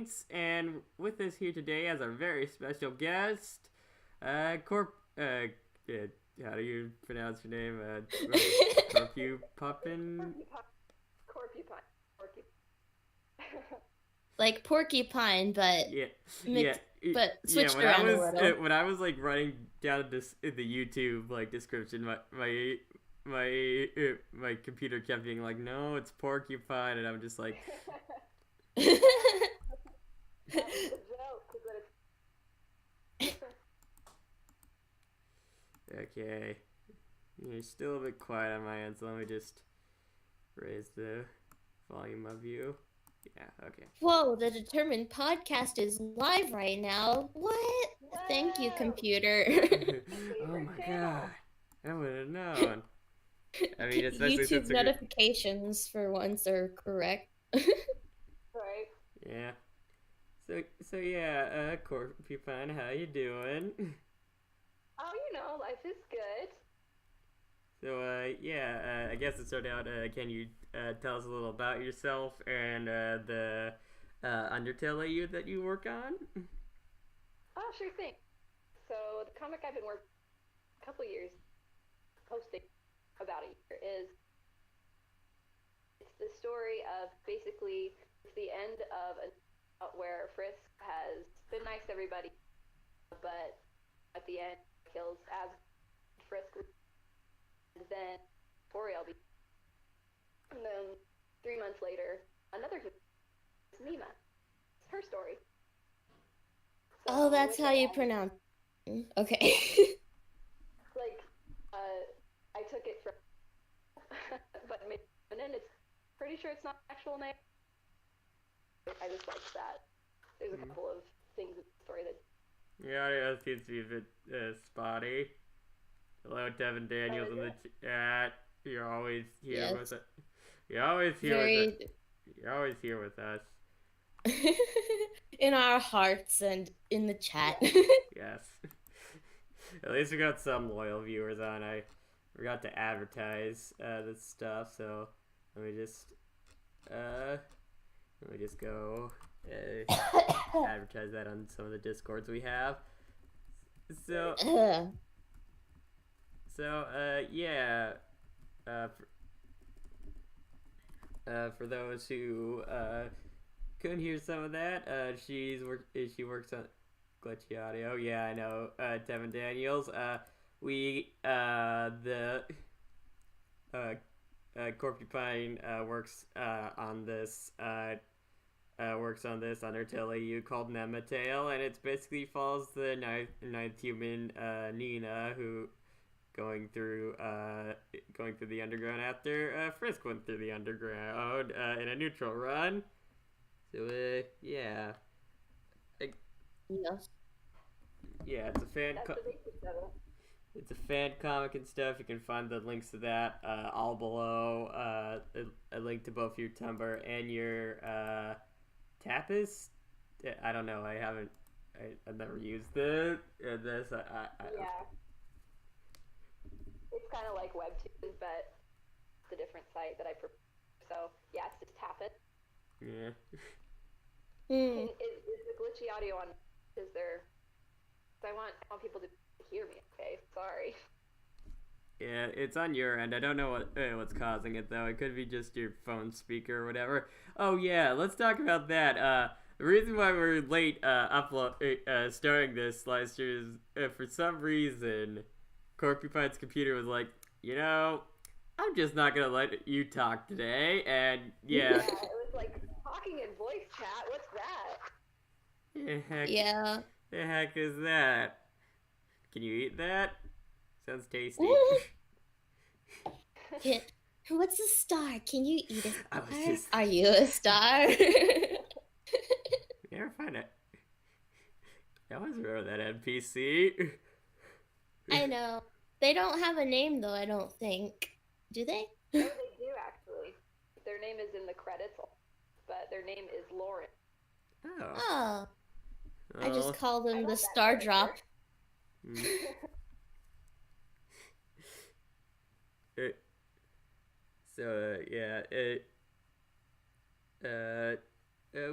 Saints, and with us here today as our very special guest, how do you pronounce your name? Corpupine? Corpupine. Like porcupine, but Yeah, yeah, mixed, but yeah. switched around a little. When I was like running down this the YouTube like description, my computer kept being like, no, it's porcupine, and I'm just like, That was the joke, okay, you're still a bit quiet on my end, so let me just raise the volume of you. Yeah, okay. Whoa, the determined podcast is live right now. What? Whoa. Thank you, computer. Oh my god. I would have known. I mean, especially YouTube since notifications for once are correct. Right. Yeah. So yeah, Corpupine, how you doing? Oh, life is good. So yeah, I guess to start out, can you tell us a little about yourself and the Undertale AU that you work on? Oh, sure thing. So the comic I've been working a couple years posting about a year is it's the story of basically it's the end of where Frisk has been nice to everybody, but at the end kills as Frisk, and then Toriel, and then 3 months later another Nema. It's her story. So Oh, that's how you pronounce it. Okay. Like, I took it from, but and then it's pretty sure it's not an actual name. I just liked that. There's a couple of things in the story that. Yeah, it seems to be a bit spotty. Hello, Devin Daniels in the chat. You're always here with it. You're always here with it. You're always here with us. In our hearts and in the chat. Yes. At least we got some loyal viewers on. I forgot to advertise this stuff, so let me just go advertise that on some of the Discords we have. So yeah. For those who couldn't hear some of that, she works on glitchy audio. Yeah, I know. Devin Daniels. Corpupine works on this Undertale AU called Nema Tale, and it basically follows the ninth human, Nina, who going through the underground after Frisk went through the underground in a neutral run. So yeah. Yes. Yeah, it's a fan. It's a fan comic and stuff. You can find the links to that all below. A link to both your Tumblr and your Tapis. I don't know. I've never used this. Yeah. It's kind of like Webtoons, but it's a different site that I prefer. So yeah, it's just tap it. Yeah. Is the glitchy audio on? Is there? I want people to hear me. Okay, sorry. Yeah, it's on your end. I don't know what's causing it though. It could be just your phone speaker or whatever. Oh yeah, let's talk about that. The reason why we're late starting this live stream is for some reason Corpupine's computer was like, I'm just not gonna let you talk today, and yeah. Yeah, it was like talking in voice chat. What's that? Yeah. The heck is that? Can you eat that? Sounds tasty. Yeah. What's a star? Can you eat a star? Just... Are you a star? Never find it. I always remember that NPC. I know. They don't have a name though, I don't think. Do they? No, they do actually. Their name is in the credits, but their name is Lauren. Oh. I just call them the Star Drop.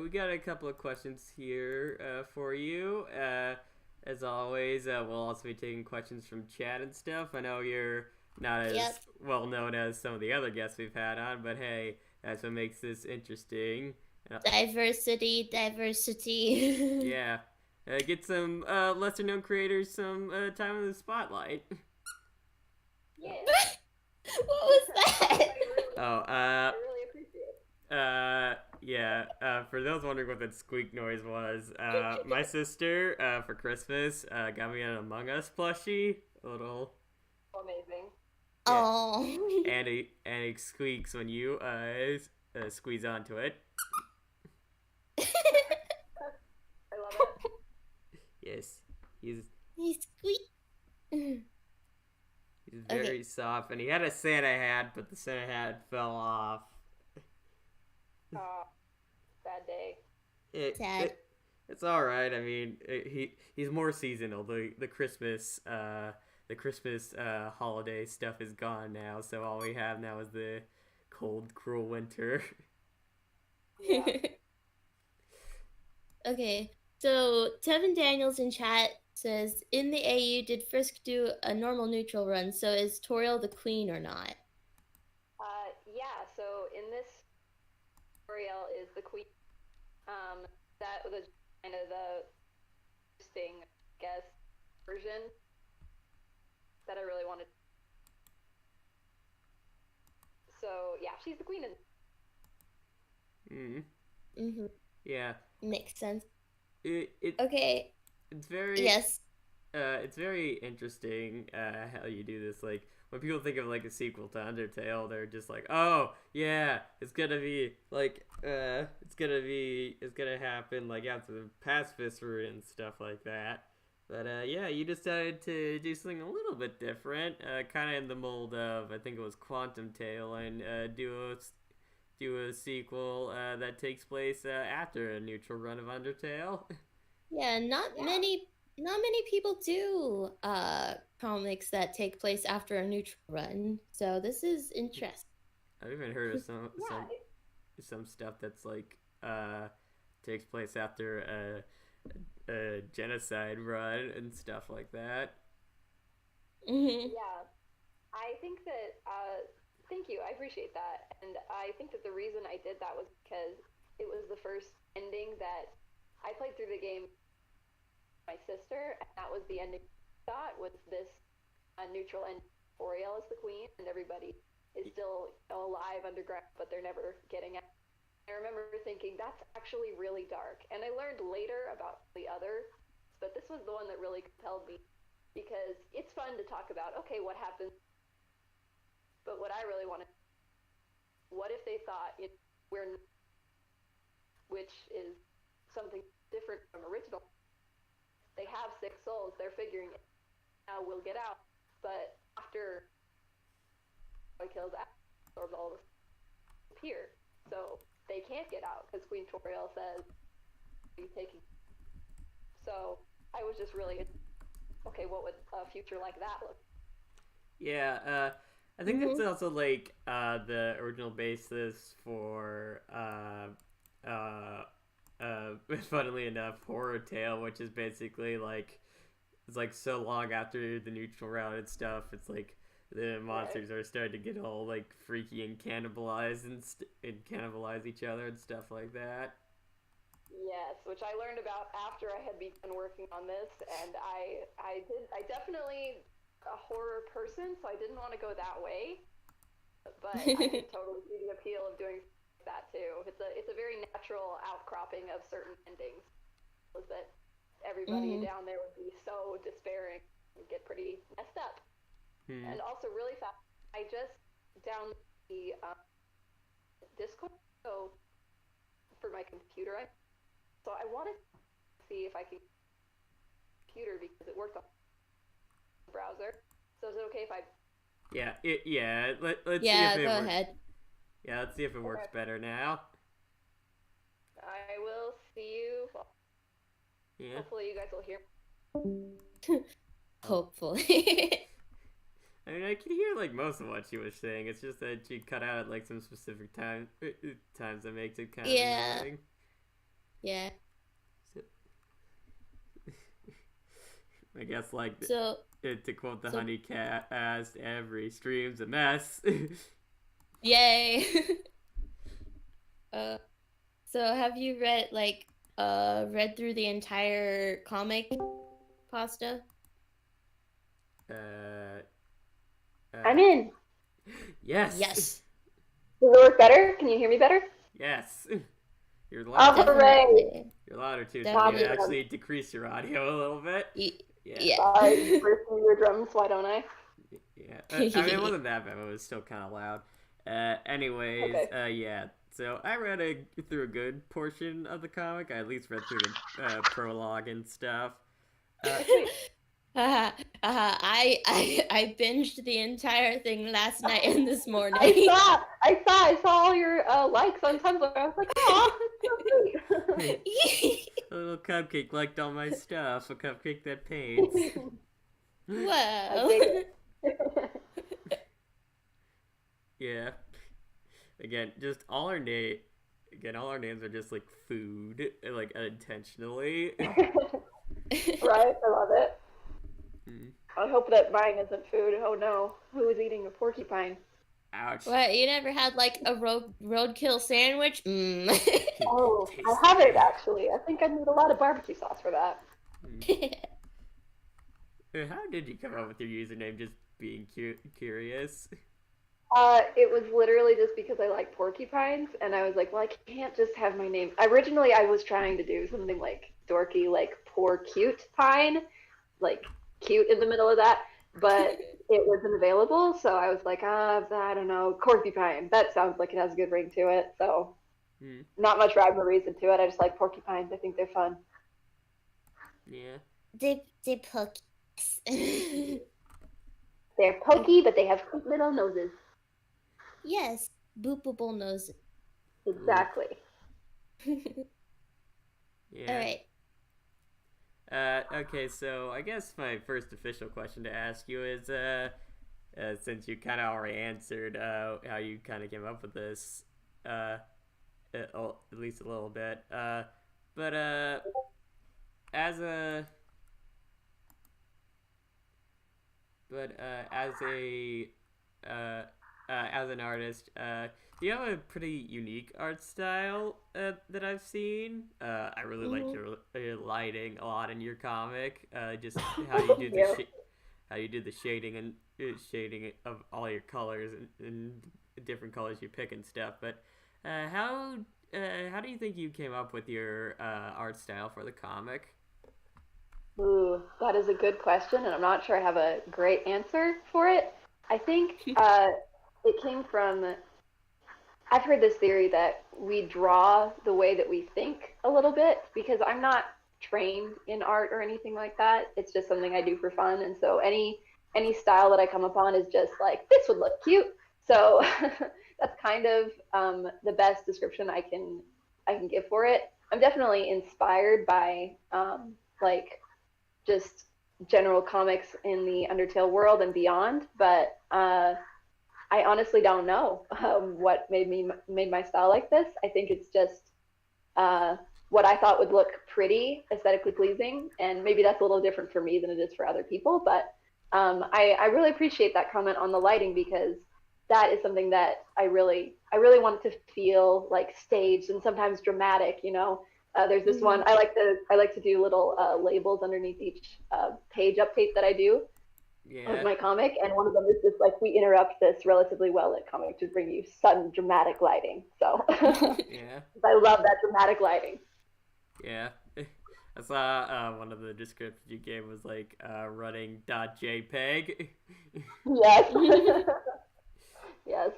we got a couple of questions here for you. As always, we'll also be taking questions from chat and stuff. I know you're not as well known as some of the other guests we've had on, but hey, that's what makes this interesting. Diversity. Yeah. Get some lesser known creators some time in the spotlight. Yeah. What was that? I really appreciate it. Yeah. For those wondering what that squeak noise was, my sister for Christmas got me an Among Us plushie. A little. Amazing. Yeah. Oh. And it squeaks when you squeeze onto it. I love it. Yes, he's squeak. He's very soft, and he had a Santa hat, but the Santa hat fell off. Bad day. It's all right. I mean, he's more seasonal. The Christmas holiday stuff is gone now, so all we have now is the cold, cruel winter. Yeah. Okay, so Tevin Daniels in chat says, in the AU, did Frisk do a normal neutral run? So is Toriel the queen or not? Yeah, so in this, Toriel is the queen. That was kind of the interesting, I guess, version that I really wanted. So yeah, she's the queen. Yeah. Makes sense. Okay. It's very yes. It's very interesting how you do this. Like when people think of like a sequel to Undertale, they're just like, oh yeah, it's gonna be like it's gonna happen like after the pacifist route and stuff like that. But yeah, you decided to do something a little bit different, kind of in the mold of I think it was Quantum Tale, and do a sequel that takes place after a neutral run of Undertale. Yeah, not many people do comics that take place after a neutral run, so this is interesting. I've even heard of some stuff that's like takes place after a genocide run and stuff like that. Yeah, I think that thank you, I appreciate that, and I think that the reason I did that was because it was the first ending that I played through the game with my sister, and that was the ending I thought was this neutral end. Toriel is the queen, and everybody is still alive underground, but they're never getting out. I remember thinking, that's actually really dark, and I learned later about the other, but this was the one that really compelled me, because it's fun to talk about, okay, what happens. But what I really wanted, what if they thought which is something different from original. They have 6 souls, they're figuring it. Now we'll get out. But after he kills absorbs all of us appear. So they can't get out because Queen Toriel says he's taking. So I was just really, okay, what would a future like that look? Yeah, I think that's also like the original basis for funnily enough, Horror Tale, which is basically like it's like so long after the neutral round and stuff. It's like the monsters are starting to get all like freaky and cannibalize and cannibalize each other and stuff like that. Yes, which I learned about after I had begun working on this, and I definitely a horror person, so I didn't want to go that way, but I can totally see the appeal of doing that too. It's a very natural outcropping of certain endings. Was that everybody down there would be so despairing and get pretty messed up. And also really fast, I just downloaded the Discord for my computer. So I wanted to see if I could computer because it worked on the browser. So is it okay if I? Yeah. Let's see yeah, if it go works. ahead. Yeah, let's see if it works better now. I will see you. Yeah. Hopefully you guys will hear. Hopefully. I mean, I could hear like most of what she was saying. It's just that she cut out at like some specific times that makes it kind of annoying. Yeah. So, I guess like So to quote the Honey Cast, every stream's a mess. yay. So have you read through the entire comic, Pasta? I'm in. Yes. Yes. Does it work better? Can you hear me better? Yes. You're Oh, louder. hooray! Definitely. You're louder too, so you Definitely. can actually decrease your audio a little bit. Yeah. Yeah. Sorry, bursting your drums. Why don't I? Yeah. I mean, it wasn't that bad, but it was still kind of loud. Anyways, Okay. yeah. So I read through a good portion of the comic. I at least read through the prologue and stuff. Sweet. I binged the entire thing last night and this morning. I saw all your likes on Tumblr. I was like, oh, it's so sweet. A little cupcake liked all my stuff. A cupcake that paints. Whoa. Yeah. Again, just all our names are just like food, like unintentionally. Right? I love it. Mm. I hope that mine isn't food. Oh no, who is eating a porcupine? Ouch. What, you never had like a roadkill sandwich? Oh, Tasty. I haven't actually. I think I need a lot of barbecue sauce for that. How did you come up with your username? Just being curious. It was literally just because I like porcupines, and I was like, well, I can't just have my name. Originally, I was trying to do something like dorky, like poor cute pine, like cute in the middle of that, but it wasn't available, so I was like, I don't know, Corpupine. That sounds like it has a good ring to it, so not much rhyme or reason to it. I just like porcupines. I think they're fun. Yeah. They poke. They're pokey, but they have cute little noses. Yes, boopable nose. Exactly. Yeah. All right. Okay, so I guess my first official question to ask you is, since you kind of already answered how you kind of came up with this, at least a little bit, but as a as an artist, you have a pretty unique art style that I've seen. I really like your lighting a lot in your comic. Just how you do how you do the shading and shading of all your colors and different colors you pick and stuff. But how do you think you came up with your art style for the comic? Ooh, that is a good question, and I'm not sure I have a great answer for it. I think it came from, I've heard this theory that we draw the way that we think a little bit, because I'm not trained in art or anything like that. It's just something I do for fun, and so any style that I come upon is just like, this would look cute. So that's kind of the best description I can give for it. I'm definitely inspired by like just general comics in the Undertale world and beyond, but I honestly don't know what made my style like this. I think it's just what I thought would look pretty, aesthetically pleasing, and maybe that's a little different for me than it is for other people. But I really appreciate that comment on the lighting, because that is something that I really want it to feel like staged and sometimes dramatic. You know, there's this one I like to do little labels underneath each page update that I do of my comic, and one of them is just like, we interrupt this relatively well lit comic to bring you sudden dramatic lighting. So Yeah. I love that dramatic lighting. Yeah. I saw one of the descriptions you gave was like running .jpeg. Yes. Yes.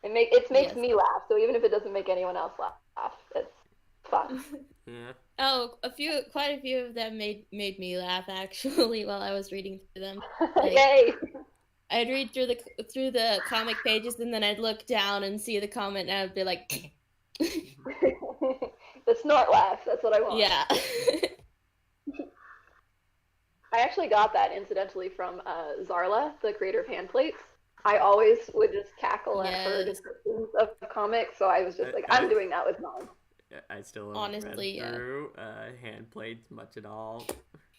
It makes me laugh. So even if it doesn't make anyone else laugh, it's fun. Yeah. Oh, quite a few of them made me laugh actually while I was reading through them. Like, Yay! I'd read through the comic pages, and then I'd look down and see the comment, and I'd be like, The snort laugh. That's what I want. yeah. I actually got that incidentally from Zarla, the creator of hand plates. I always would just cackle at her descriptions of comics, so I was just like, I'm doing that with mine. I still haven't Honestly, read through hand plates much at all.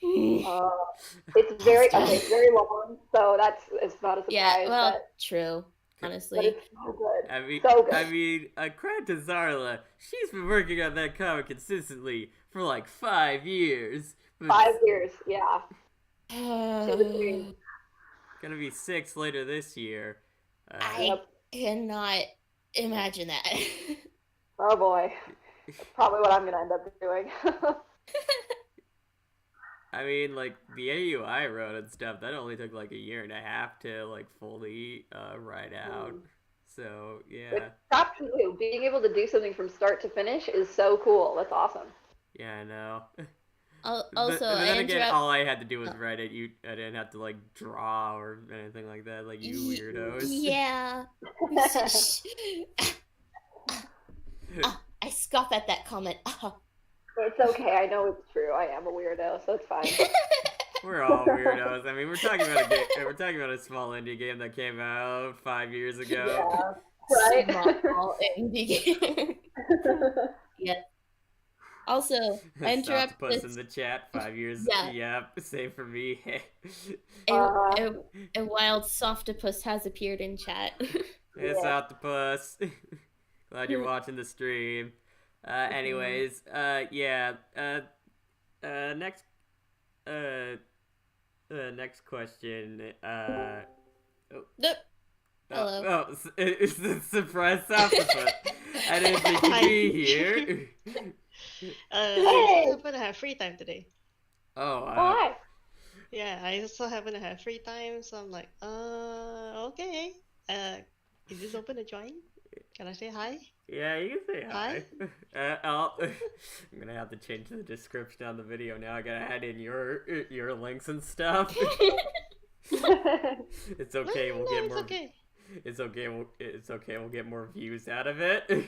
It's very it's very long, so it's not a surprise. Yeah, well, true. Honestly, but it's so good. So good. Credit to Zarla. She's been working on that comic consistently for like 5 years. 5 years, yeah. Gonna be 6 later this year. I cannot imagine that. Oh boy. That's probably what I'm gonna end up doing. I mean, like, the AU I wrote and stuff, that only took like a year and a half to like fully write out. So, yeah. Props to you. Being able to do something from start to finish is so cool. That's awesome. Yeah, I know. Also, but then again, all I had to do was write it. I didn't have to like draw or anything like that, like you weirdos. Yeah. I scoff at that comment. It's okay. I know it's true. I am a weirdo, so it's fine. We're all weirdos. I mean, we're talking about a game. We're talking about a small indie game that came out 5 years ago. Yeah, right. Small indie game. Yeah. Also, I interrupt Sophtopus in the chat. 5 years. Yeah. Yep. Same for me. A wild Sophtopus has appeared in chat. Hey, Sophtopus. Glad you're watching the stream. Anyways, yeah. Next. Next question. Hello. Oh, it's the surprise Sophtopus. I didn't think you'd be here. I happen to have free time today. Oh, Why? Yeah, I also happen to have free time, so I'm like, okay. Is this open to join? Can I say hi? Yeah, you can say hi. Hi? I'm gonna have to change the description on the video now. I gotta add in your links and stuff. It's okay. We'll get more. Okay. It's okay. It's okay. We'll get more views out of it.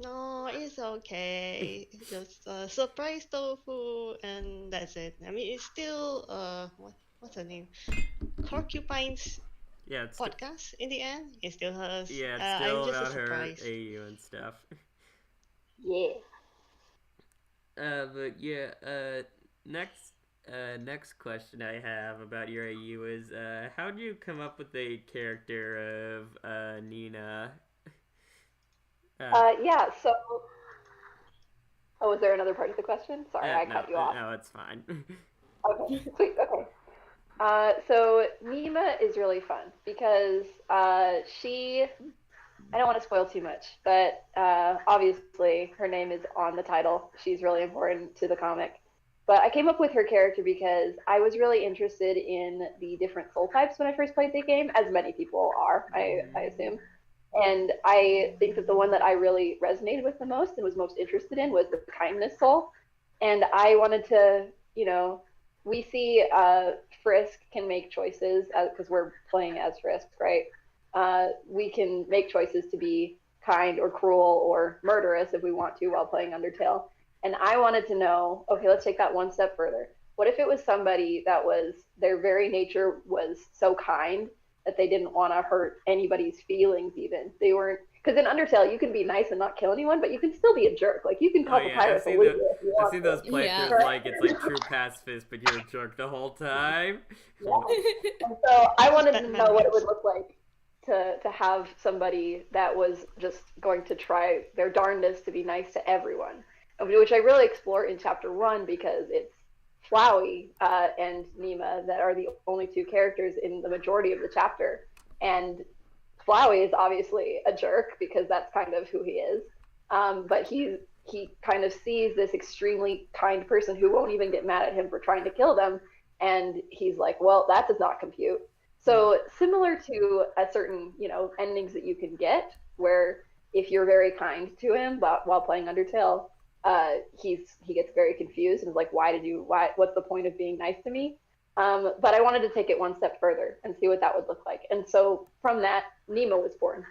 No, it's okay. Just surprise tofu, and that's it. I mean, it's still what's her name? Corpupine's podcast. In the end, it's still hers. Yeah, it's still I'm just about a surprise. her AU and stuff. Yeah. But yeah. Next question I have about your AU is, how do you come up with a character of Nina? Yeah, so... Oh, was there another part of the question? Sorry, I cut you off. No, it's fine. Okay, sweet, okay. So Nema is really fun because she... I don't want to spoil too much, but obviously her name is on the title. She's really important to the comic. But I came up with her character because I was really interested in the different soul types when I first played the game, as many people are, I assume. And I think that the one that I really resonated with the most and was most interested in was the kindness soul. And I wanted to, we see Frisk can make choices, because we're playing as Frisk, right? We can make choices to be kind or cruel or murderous if we want to while playing Undertale. And I wanted to know, okay, let's take that one step further. What if it was somebody that their very nature was so kind that they didn't want to hurt anybody's feelings even? They weren't, because in Undertale, you can be nice and not kill anyone, but you can still be a jerk. Like, you can call the pirates a loser. I've seen those playthroughs, like, it's like true pacifist, but you're a jerk the whole time. Yeah. And so I wanted to know what it would look like to have somebody that was just going to try their darndest to be nice to everyone, which I really explore in chapter 1 because it's Flowey and Nema that are the only two characters in the majority of the chapter. And Flowey is obviously a jerk because that's kind of who he is. But he kind of sees this extremely kind person who won't even get mad at him for trying to kill them. And he's like, well, that does not compute. So similar to a certain, endings that you can get where if you're very kind to him while playing Undertale, he gets very confused and is like, what's the point of being nice to me? But I wanted to take it one step further and see what that would look like. And so from that, Nema was born.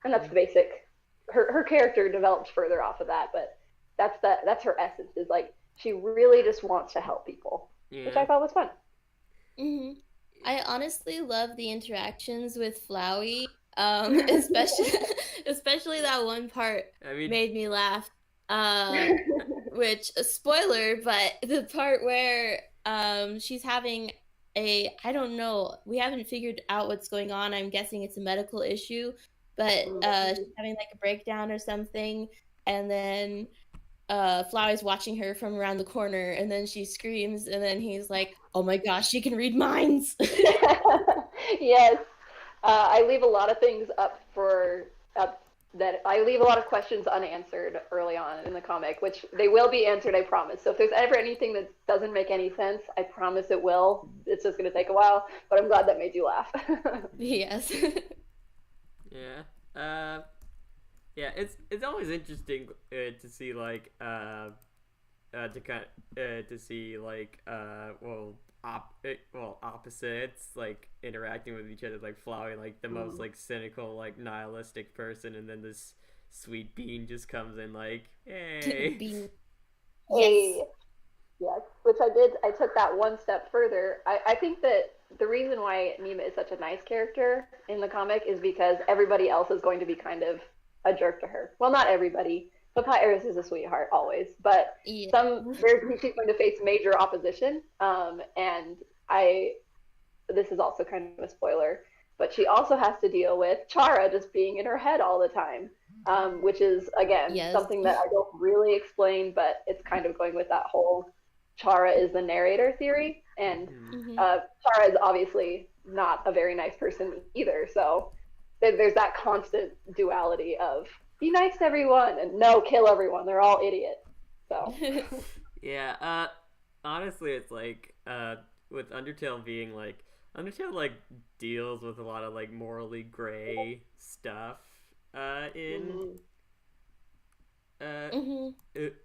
And that's the basic, her character developed further off of that, but that's her essence, is like, she really just wants to help people, which I thought was fun. Mm-hmm. I honestly love the interactions with Flowey. Especially that one part I mean, made me laugh. Which a spoiler, but the part where she's having I don't know, we haven't figured out what's going on. I'm guessing it's a medical issue, but she's having like a breakdown or something, and then Flowey's watching her from around the corner, and then she screams, and then he's like, "Oh my gosh, she can read minds!" Yes, I leave a lot of things up for that. I leave a lot of questions unanswered early on in the comic, which they will be answered, I promise. So if there's ever anything that doesn't make any sense, I promise it will. It's just going to take a while, but I'm glad that made you laugh. Yes. Yeah. Yeah, it's always interesting to see like to see like opposites like interacting with each other, like Flowey, like the most like cynical, like nihilistic person, and then this sweet bean just comes in like, hey. Bean. Yes. Yes, which I took that one step further. I think that the reason why Nema is such a nice character in the comic is because everybody else is going to be kind of a jerk to her. Well, not everybody. Papyrus is a sweetheart always, but she's going to face major opposition. And this is also kind of a spoiler, but she also has to deal with Chara just being in her head all the time, which is again something that I don't really explain, but it's kind of going with that whole Chara is the narrator theory, and Chara is obviously not a very nice person either. So there's that constant duality of be nice to everyone and no, kill everyone. They're all idiots. So yeah. Honestly, it's like with Undertale being like Undertale deals with a lot of like morally gray stuff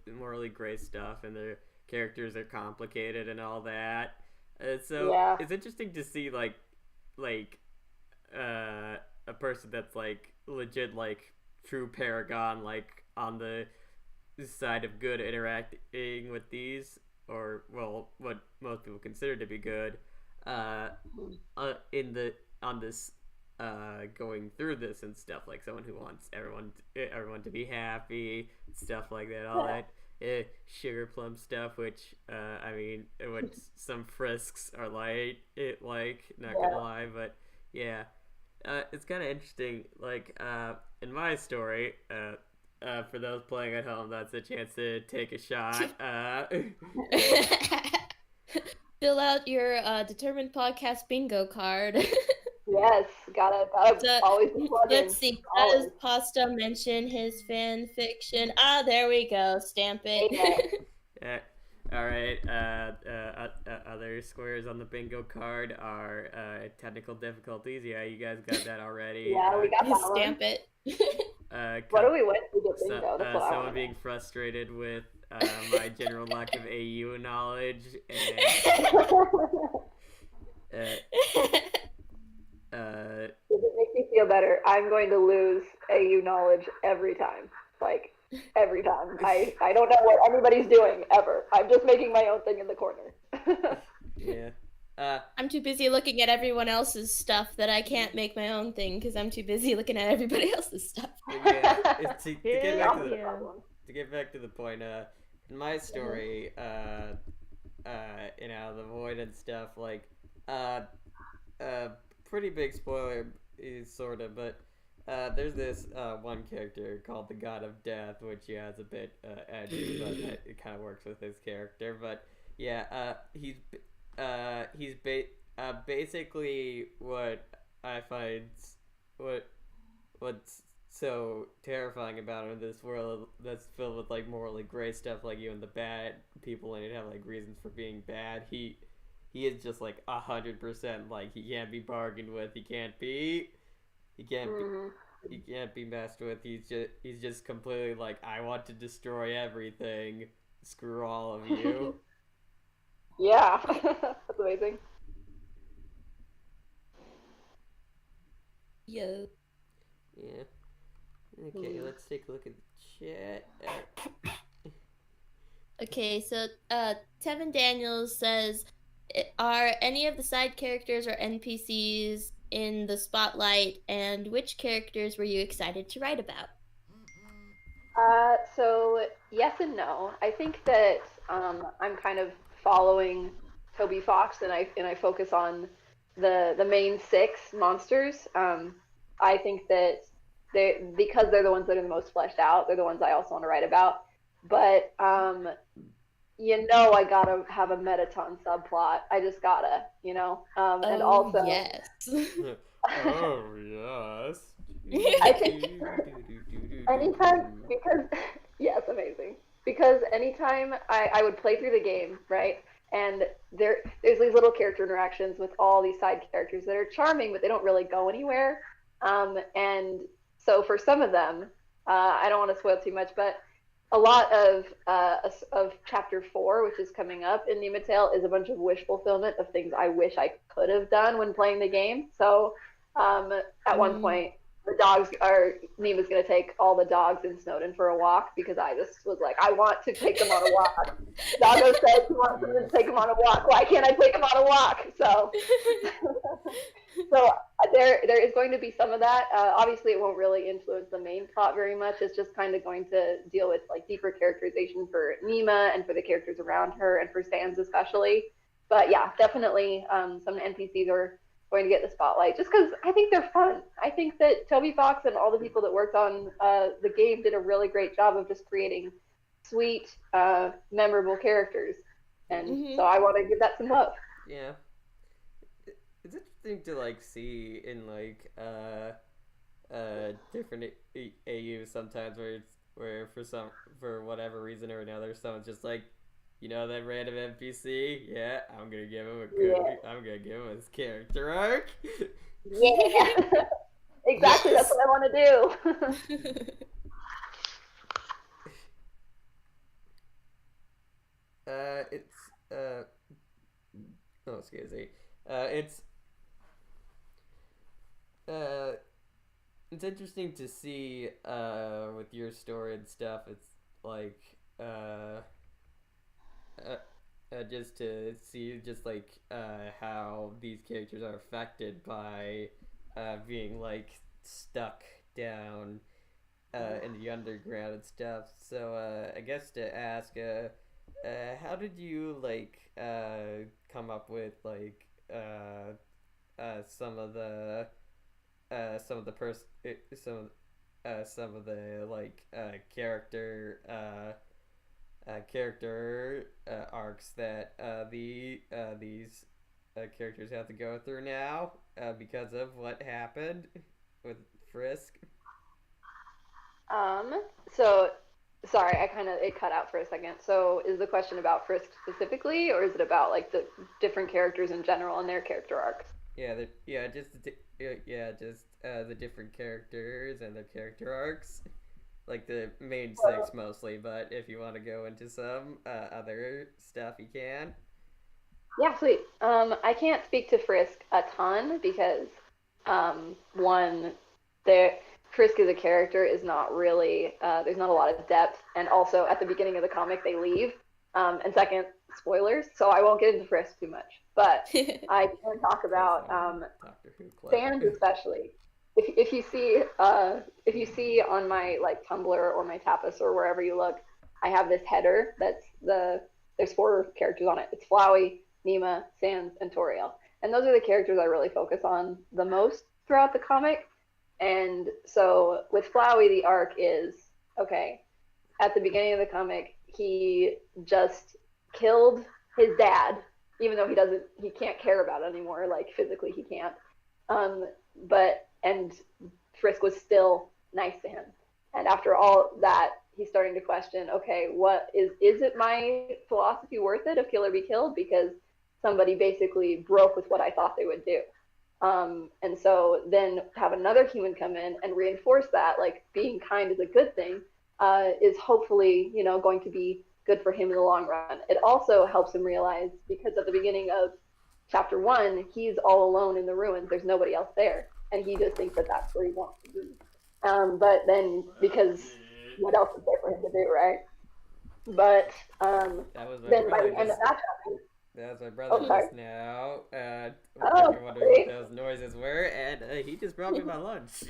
morally gray stuff, and their characters are complicated and all that. So it's interesting to see like a person that's like legit like true paragon, like on the side of good, interacting with these, or well, what most people consider to be good, going through this and stuff, like someone who wants everyone to be happy, stuff like that, all that sugar plum stuff, which I mean, what some frisks are not gonna lie, but yeah. It's kind of interesting, like, in my story, for those playing at home, that's a chance to take a shot. Fill out your determined podcast bingo card. Yes, gotta always be plugging. Let's see, does Pasta mention his fan fiction? Ah, there we go, stamp it. Yeah. All right. Other squares on the bingo card are technical difficulties. Yeah, you guys got that already. Yeah, we got that one. Stamp it. What do we win to get bingo? That's what someone being frustrated with my general lack of AU knowledge. Does it make me feel better? I'm going to lose AU knowledge every time. Like, every time. I don't know what anybody's doing, ever. I'm just making my own thing in the corner. Yeah. I'm too busy looking at everyone else's stuff that I can't make my own thing because I'm too busy looking at everybody else's stuff. Yeah, to get back to the point, in my story, the void and stuff, like, pretty big spoiler, sort of, but there's this one character called the God of Death, which is a bit edgy, but it kind of works with his character. But yeah, he's basically what I find what's so terrifying about him in this world that's filled with like morally gray stuff, like even the bad people in it have like reasons for being bad. He is just like 100% like he can't be bargained with. He can't be messed with. He's just completely like, I want to destroy everything. Screw all of you. Yeah, that's amazing. Yo. Yeah. Okay, let's take a look at the chat. Okay, so Tevin Daniels says, are any of the side characters or NPCs in the spotlight, and which characters were you excited to write about? So yes and no. I think that I'm kind of following Toby Fox, and I focus on the main six monsters. I think that because they're the ones that are the most fleshed out, they're the ones I also want to write about. But I gotta have a Metaton subplot. I just gotta, and also yes. Oh yes. I think anytime because yes, amazing. Because anytime I would play through the game, right? And there's these little character interactions with all these side characters that are charming, but they don't really go anywhere. And so for some of them, I don't want to spoil too much, but a lot of chapter 4, which is coming up in Nema Tale, is a bunch of wish fulfillment of things I wish I could have done when playing the game. So at one point, Nema's going to take all the dogs in Snowdon for a walk because I just was like, I want to take them on a walk. Doggo says he wants to take them on a walk. Why can't I take them on a walk? So, so there is going to be some of that. Obviously, it won't really influence the main plot very much. It's just kind of going to deal with like deeper characterization for Nema and for the characters around her and for Sans especially. But yeah, definitely some NPCs are going to get the spotlight just because I think they're fun. I think that Toby Fox and all the people that worked on the game did a really great job of just creating sweet, memorable characters. And so I want to give that some love. Yeah. It's interesting to like see in like different AU sometimes where for whatever reason or another someone's just like, that random NPC? Yeah, I'm gonna give him I'm gonna give him his character arc. Yeah, exactly. Yes. That's what I want to do. Excuse me. It's interesting to see with your story and stuff. It's like just to see just like how these characters are affected by being like stuck down in the underground and stuff. So I guess to ask, how did you like come up with like some of the like character arcs that these characters have to go through now because of what happened with Frisk? So sorry, it cut out for a second. So is the question about Frisk specifically, or is it about like the different characters in general and their character arcs? Just the different characters and their character arcs. Like the main six mostly, but if you want to go into some other stuff, you can. Yeah, sweet. I can't speak to Frisk a ton because one, Frisk as a character is not really there's not a lot of depth, and also at the beginning of the comic they leave. And second, spoilers, so I won't get into Frisk too much, but I can talk about Sans especially. If you see on my like Tumblr or my Tapas or wherever you look, I have this header there's 4 characters on it. It's Flowey, Nema, Sans, and Toriel. And those are the characters I really focus on the most throughout the comic. And so with Flowey, the arc is, okay, at the beginning of the comic, he just killed his dad, even though he can't care about it anymore, like physically he can't. And Frisk was still nice to him. And after all that, he's starting to question, okay, what is it my philosophy worth it if kill or be killed? Because somebody basically broke with what I thought they would do. And so then have another human come in and reinforce that, like being kind is a good thing, is hopefully, going to be good for him in the long run. It also helps him realize, because at the beginning of chapter 1, he's all alone in the ruins. There's nobody else there. And he just thinks that that's where he wants to be. But then, because what else is there for him to do, right? But then by the end of that chapter, That was my brother just now. I Oh, was wondering what those noises were, and he just brought me my lunch.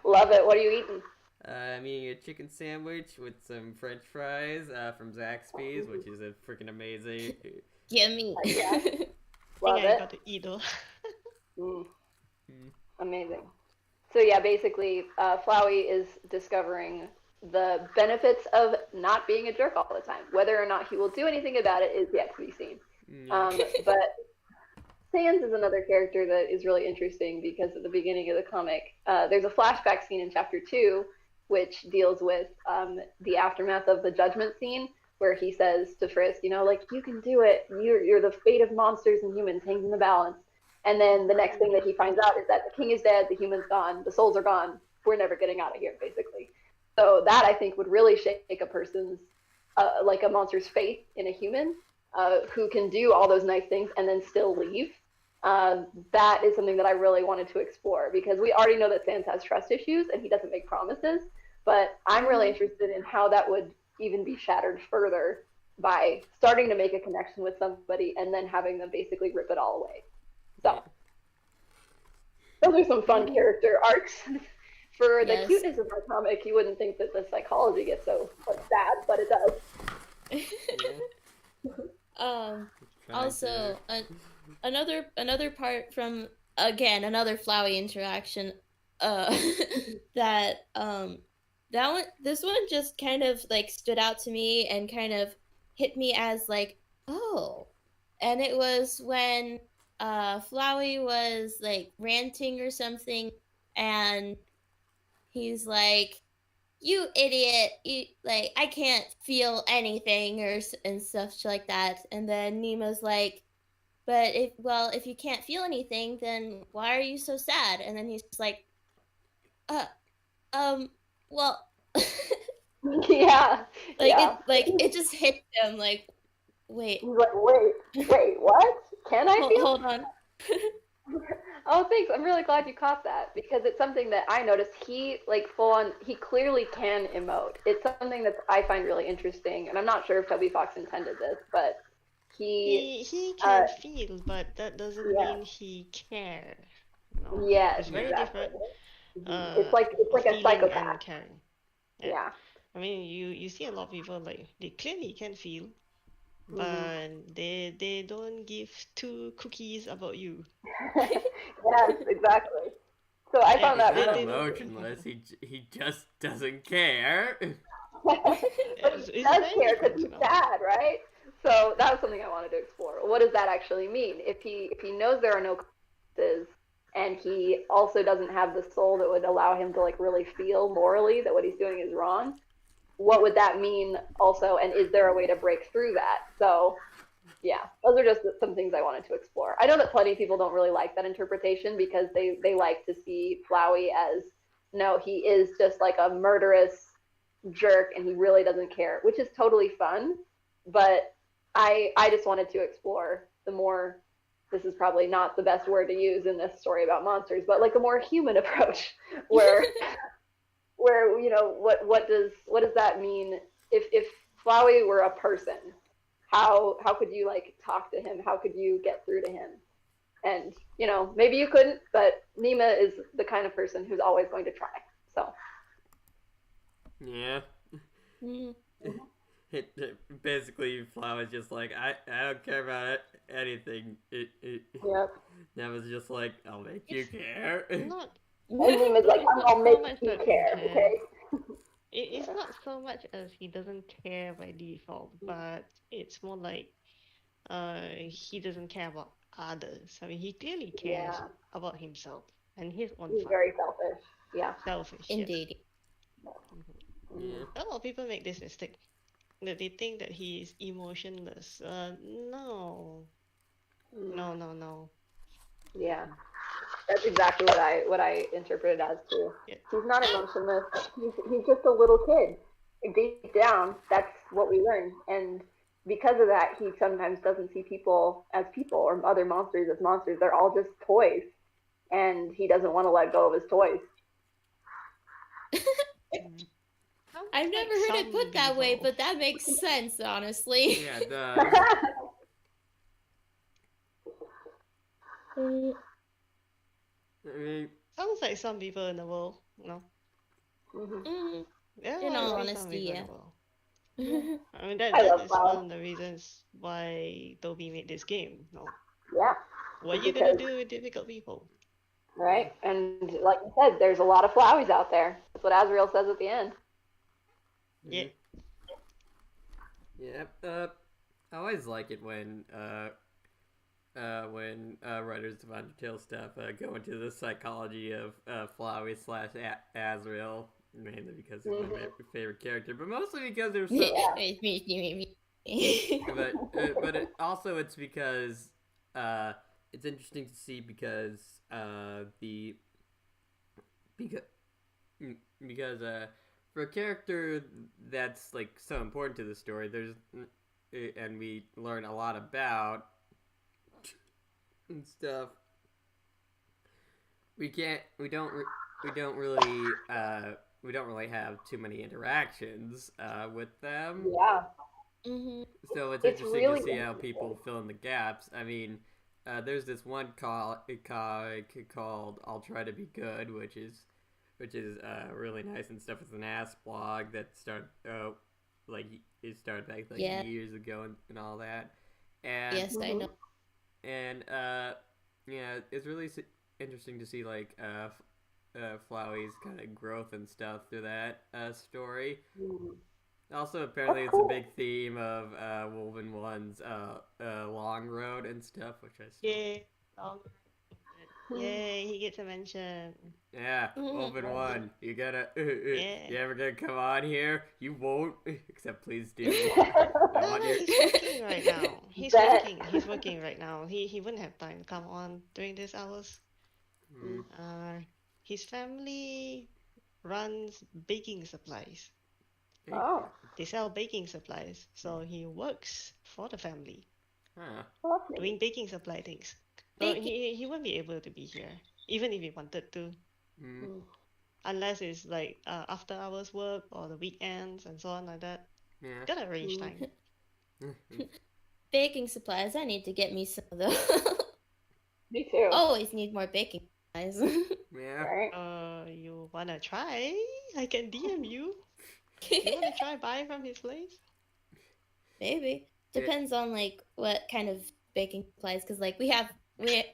Love it. What are you eating? I'm eating a chicken sandwich with some French fries from Zaxby's, which is a freaking amazing. Yummy. Yeah. I Love think I it. got to eat though. Amazing. So yeah, basically, Flowey is discovering the benefits of not being a jerk all the time. Whether or not he will do anything about it is yet to be seen. But Sans is another character that is really interesting because at the beginning of the comic, there's a flashback scene in chapter 2, which deals with the aftermath of the judgment scene, where he says to Frisk, you know, like, you can do it. You're the fate of monsters and humans hangs in the balance. And then the next thing that he finds out is that the king is dead, the human's gone, the souls are gone. We're never getting out of here, basically. So that, I think, would really shake a person's, like a monster's faith in a human who can do all those nice things and then still leave. That is something that I really wanted to explore because we already know that Sans has trust issues and he doesn't make promises. But I'm really interested in how that would even be shattered further by starting to make a connection with somebody and then having them basically rip it all away. So, those are some fun character arcs. For the cuteness of our comic, you wouldn't think that the psychology gets so sad, but it does. Also, another part from, again, another Flowey interaction, this one just kind of like stood out to me and kind of hit me as like, oh, and it was when Flowey was like ranting or something, and he's like, you idiot, like, I can't feel anything and stuff like that. And then Nema's like, but if you can't feel anything, then why are you so sad? And then he's just like, well, yeah. It just hit him like, wait. He's like, wait, what? Can I feel? Hold on. Oh, thanks. I'm really glad you caught that because it's something that I noticed. He he clearly can emote. It's something that I find really interesting, and I'm not sure if Toby Fox intended this, but he can feel, but that doesn't mean he cares. No. Yes, it's very different. It's like a psychopath. And caring. Yeah. I mean, you see a lot of people like they clearly can feel, but they don't give 2 cookies about you. Yes, exactly. So I found that really emotionless. He just doesn't care. But he does care because he's sad, right? So that was something I wanted to explore. What does that actually mean? If he knows there are no consequences, and he also doesn't have the soul that would allow him to like really feel morally that what he's doing is wrong, what would that mean also, and is there a way to break through that? So yeah, those are just some things I wanted to explore. I know that plenty of people don't really like that interpretation because they like to see Flowey as, no, he is just like a murderous jerk and he really doesn't care, which is totally fun, but I just wanted to explore the more, this is probably not the best word to use in this story about monsters, but like a more human approach where you know, what does that mean if Flowey were a person? How could you like talk to him? How could you get through to him? And you know, maybe you couldn't, but Nema is the kind of person who's always going to try. So yeah. Basically, Flowey's just like, I don't care about anything. Yep. That was just like, I'll make you care. Not. And Nema's like, I'll make you care. Okay. It's not so much as he doesn't care by default, but it's more like he doesn't care about others. I mean, he clearly cares about himself and his own He's fun. very selfish. Yeah. Selfish. Indeed. Yeah. A lot of people make this mistake. That they think that he is emotionless. No. No. Yeah. That's exactly what I interpreted as too. Yeah. He's not emotionless. He's just a little kid. Deep down, that's what we learn. And because of that, he sometimes doesn't see people as people or other monsters as monsters. They're all just toys. And he doesn't want to let go of his toys. I've never heard it put that way, but that makes sense, honestly. Yeah, it does. Mm, I mean, Sounds like some people in the world, no? mm, Yeah, in all I see some honesty, people in yeah. the world. Yeah. I mean, I that love is flowers. one of the reasons why Toby made this game. No, Yeah. what are you gonna Because do with difficult people? right, and like you said, there's a lot of flowies out there. That's what Azrael says at the end. Yeah. yeah. I always like it when writers of Undertale stuff go into the psychology of Flowey slash Azrael, mainly because he's my favorite character, but mostly because they're so. But it's because it's interesting to see because the because because for a character that's like so important to the story, there's and we learn a lot about and stuff. We don't really have too many interactions with them. Yeah. So it's It's interesting really to see how interesting. people fill in the gaps. I mean, there's this one comic called "I'll Try to Be Good," which is really nice and stuff. It's an ass blog that started it started back like Yeah. years ago and all that. And Yes, I know. and yeah, it's really interesting to see like Flowey's kind of growth and stuff through that story. Also, apparently, it's a big theme of Woven One's long road and stuff, which I still... Yay, long. Yay, he gets a mention. Yeah, Woven One, you gotta... Yeah. You ever gonna come on here? You won't, except please do. No, he's working right now. He's working. He's working right now. He wouldn't have time to come on during these hours. His family runs baking supplies. Oh. They sell baking supplies, so he works for the family, Lovely. doing baking supply things. So he won't be able to be here, even if he wanted to, unless it's like after hours work or the weekends and so on like that. Yeah. Gotta arrange time. Baking supplies. I need to get me some of those. Me too. Always need more baking supplies. Yeah. Right. You wanna try? I can DM you. You wanna try buy from his place? Maybe. Depends on like what kind of baking supplies, because like we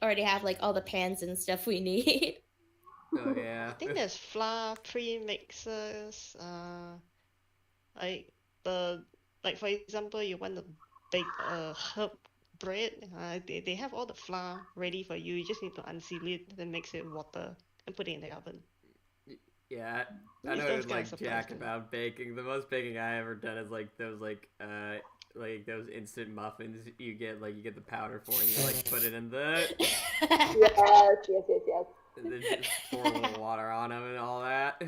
already have like all the pans and stuff we need. Oh yeah. I think there's flour pre-mixers. Like for example, you want to bake a herb bread. They have all the flour ready for you. You just need to unseal it, then mix it with water and put it in the oven. Yeah, I know it's like jack about baking. The most baking I ever done is like those those instant muffins you get the powder for and you like put it in the Yes. and then just pour a little water on them and all that.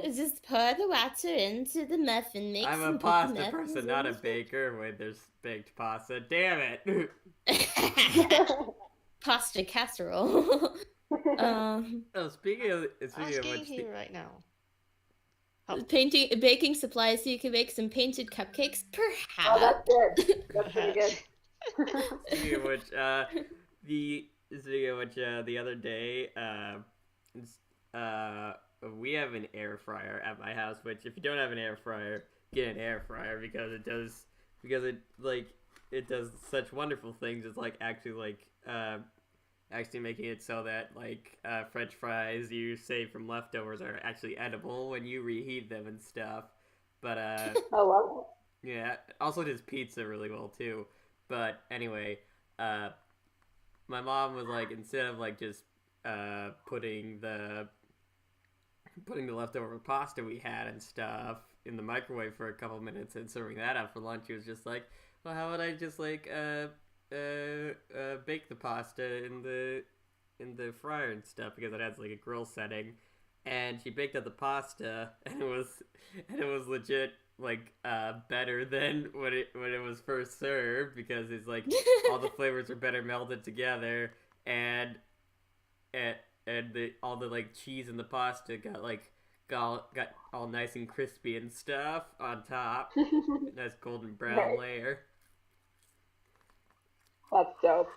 Just pour the water into the muffin mix. I'm a pasta person, not a baker. Wait, there's baked pasta. Damn it! Pasta casserole. Speaking of Asking him right now. Baking supplies so you can make some painted cupcakes, perhaps. Oh, that's good. That's pretty good. Speaking of which, the other day, we have an air fryer at my house. Which, if you don't have an air fryer, get an air fryer because it does such wonderful things. It's like actually making it so that French fries you save from leftovers are actually edible when you reheat them and stuff. But I love it. yeah, also does pizza really well too. But anyway, my mom was like, instead of just putting the leftover pasta we had and stuff in the microwave for a couple minutes and serving that up for lunch, she was just like, well, how would I just bake the pasta in the fryer and stuff, because it has like a grill setting, and she baked up the pasta and it was legit better than when it was first served, because it's like all the flavors are better melded together, and all the cheese in the pasta got all nice and crispy and stuff on top. Nice golden brown layer. That's dope.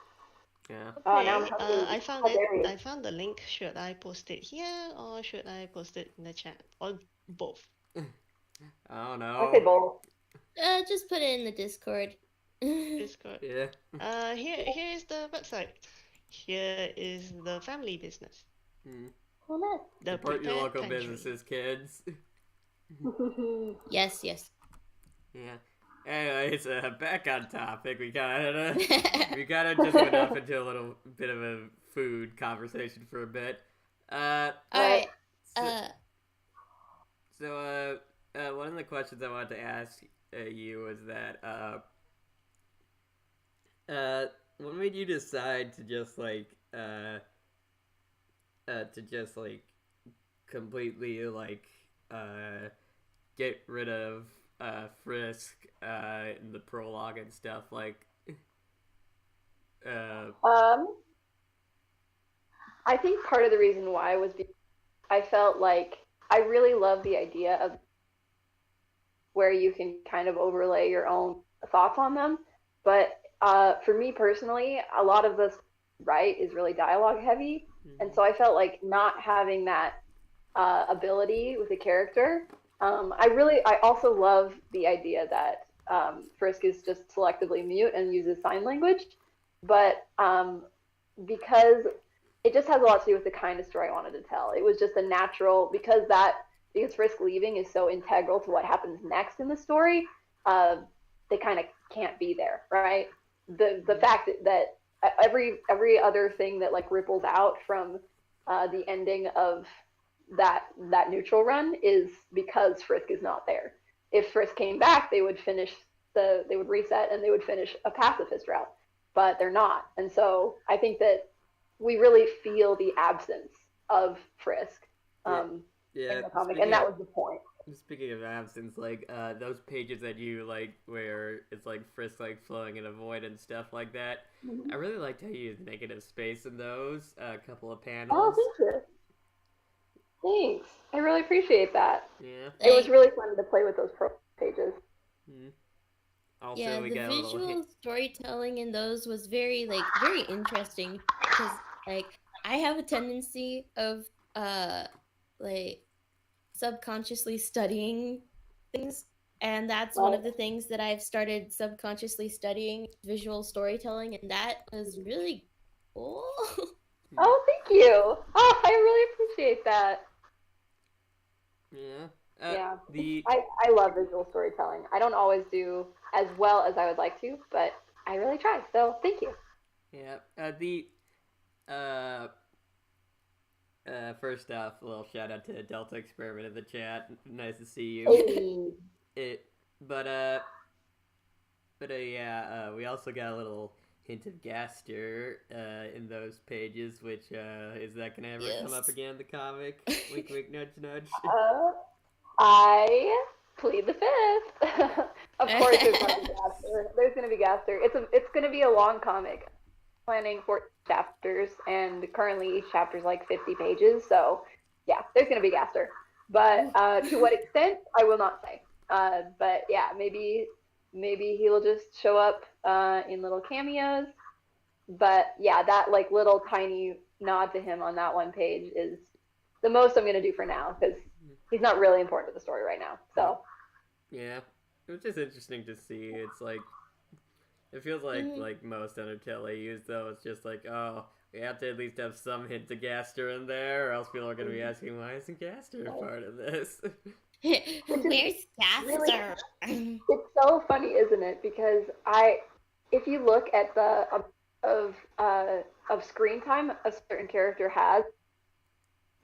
Yeah. Okay, Now I'm talking. I found it. I found the link. Should I post it here or should I post it in the chat or both? I don't I say know. both. Just put it in the Discord. Discord. Yeah. Here is the website. Here is the family business. Oh, nice. The Support your prepared local pantry. businesses, kids. Yes. Yeah. Anyways, back on topic. We kind of just went off into a little bit of a food conversation for a bit. All right. So, one of the questions I wanted to ask you was that, what made you decide to just completely get rid of Frisk in the prologue and stuff I think part of the reason why was because I felt like I really love the idea of where you can kind of overlay your own thoughts on them. But for me personally, a lot of this is really dialogue heavy. And so I felt like not having that ability with a character. I also love the idea that Frisk is just selectively mute and uses sign language. But because it just has a lot to do with the kind of story I wanted to tell. It was just a natural, because Frisk leaving is so integral to what happens next in the story, they kind of can't be there, right? The fact that every other thing that like ripples out from the ending of that neutral run is because Frisk is not there. If Frisk came back, they would reset and they would finish a pacifist route, but they're not. And so I think that we really feel the absence of Frisk in the comic, and that was the point. Speaking of absence, those pages that you where it's Frisk flowing in a void and stuff like that. Mm-hmm. I really liked how you used negative space in those. A couple of panels. Oh, thank you. Thanks. I really appreciate that. Yeah. It was really fun to play with those pages. Mm-hmm. Also, yeah, we the got visual storytelling in those was very interesting because I have a tendency of subconsciously studying things, and that's one of the things that I've started subconsciously studying, visual storytelling, and that was really cool. Oh, thank you. Oh, I really appreciate that. Yeah. I love visual storytelling. I don't always do as well as I would like to, but I really try. So thank you. Yeah. First off, a little shout out to Delta Experiment in the chat. Nice to see you. We also got a little hint of Gaster in those pages, which is that gonna ever come up again in the comic? Wink, wink, nudge, nudge. I plead the fifth. Of course, there's gonna be Gaster. There's gonna be Gaster. It's gonna be a long comic. Planning 4 chapters, and currently each chapter is 50 pages. So, yeah, there's gonna be Gaster. But to what extent, I will not say. But yeah, maybe he will just show up in little cameos. But yeah, that little tiny nod to him on that one page is the most I'm gonna do for now, because he's not really important to the story right now. So yeah, it was just interesting to see. It's it feels like most Undertale AUs though. It's just oh, we have to at least have some hint to Gaster in there, or else people are gonna be asking, why isn't Gaster a part of this? Where's Gaster? It's so funny, isn't it? Because if you look at the of screen time a certain character has,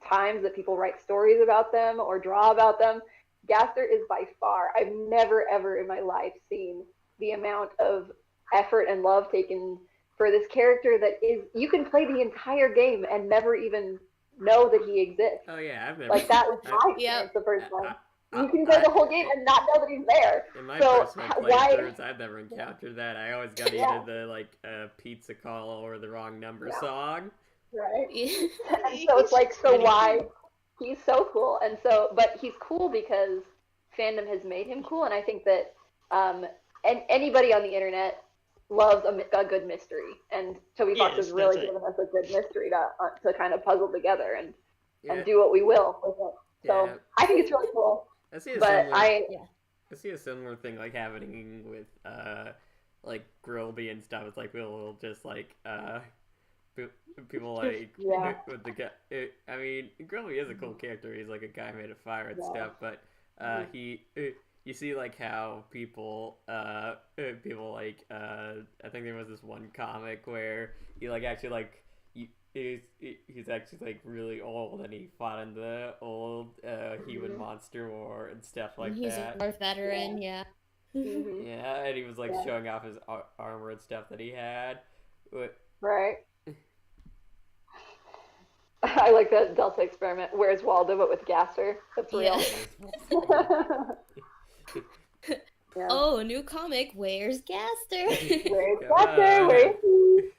times that people write stories about them or draw about them, Gaster is by far. I've never ever in my life seen the amount of effort and love taken for this character that is, you can play the entire game and never even know that he exists. Oh yeah, I've never that was my experience the first time. You can play the whole game and not know that he's there. In my personal playthroughs, I've never encountered that. I always got either the pizza call or the wrong number song. Right. And so it's so why he's so cool, and so but he's cool because fandom has made him cool, and I think that and anybody on the internet loves a good mystery, and Toby Fox has really that's given us a good mystery to kind of puzzle together Yeah. and do what we will with it. So Yeah. I think it's really cool. I see a But similar. I I see a similar thing like happening with like Grilby and stuff. It's like we'll just like people like Yeah. with the guy. I mean, Grilby is a cool character. He's like a guy made of fire and Yeah. stuff. But he you see like how people people like I think there was this one comic where he like actually like he's actually like really old and he fought in the old human monster war and stuff like He's that. a war veteran, yeah. Mhm. Yeah, and he was like Yeah. showing off his armor and stuff that he had. Right. I like the Delta experiment. Where's Waldo, but with Gaster. That's real. Yeah. Oh, new comic. Where's Gaster? Where's Come Gaster? on. Where is he?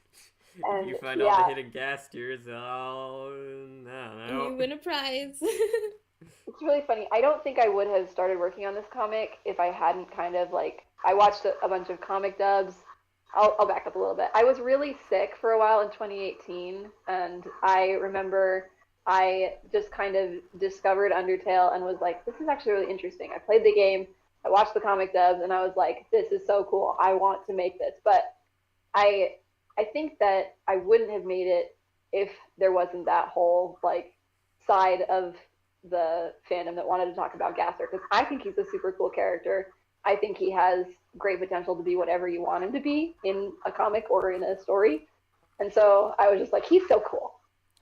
If you find all the hidden Gasters, I don't know. You win a prize. It's really funny. I don't think I would have started working on this comic if I hadn't kind of like I watched a bunch of comic dubs. I'll back up a little bit. I was really sick for a while in 2018, and I remember I just kind of discovered Undertale and was like, this is actually really interesting. I played the game, I watched the comic dubs, and I was like, this is so cool. I want to make this. But I think that I wouldn't have made it if there wasn't that whole like side of the fandom that wanted to talk about Gasser, because I think he's a super cool character. I think he has great potential to be whatever you want him to be in a comic or in a story. And so I was just like, he's so cool.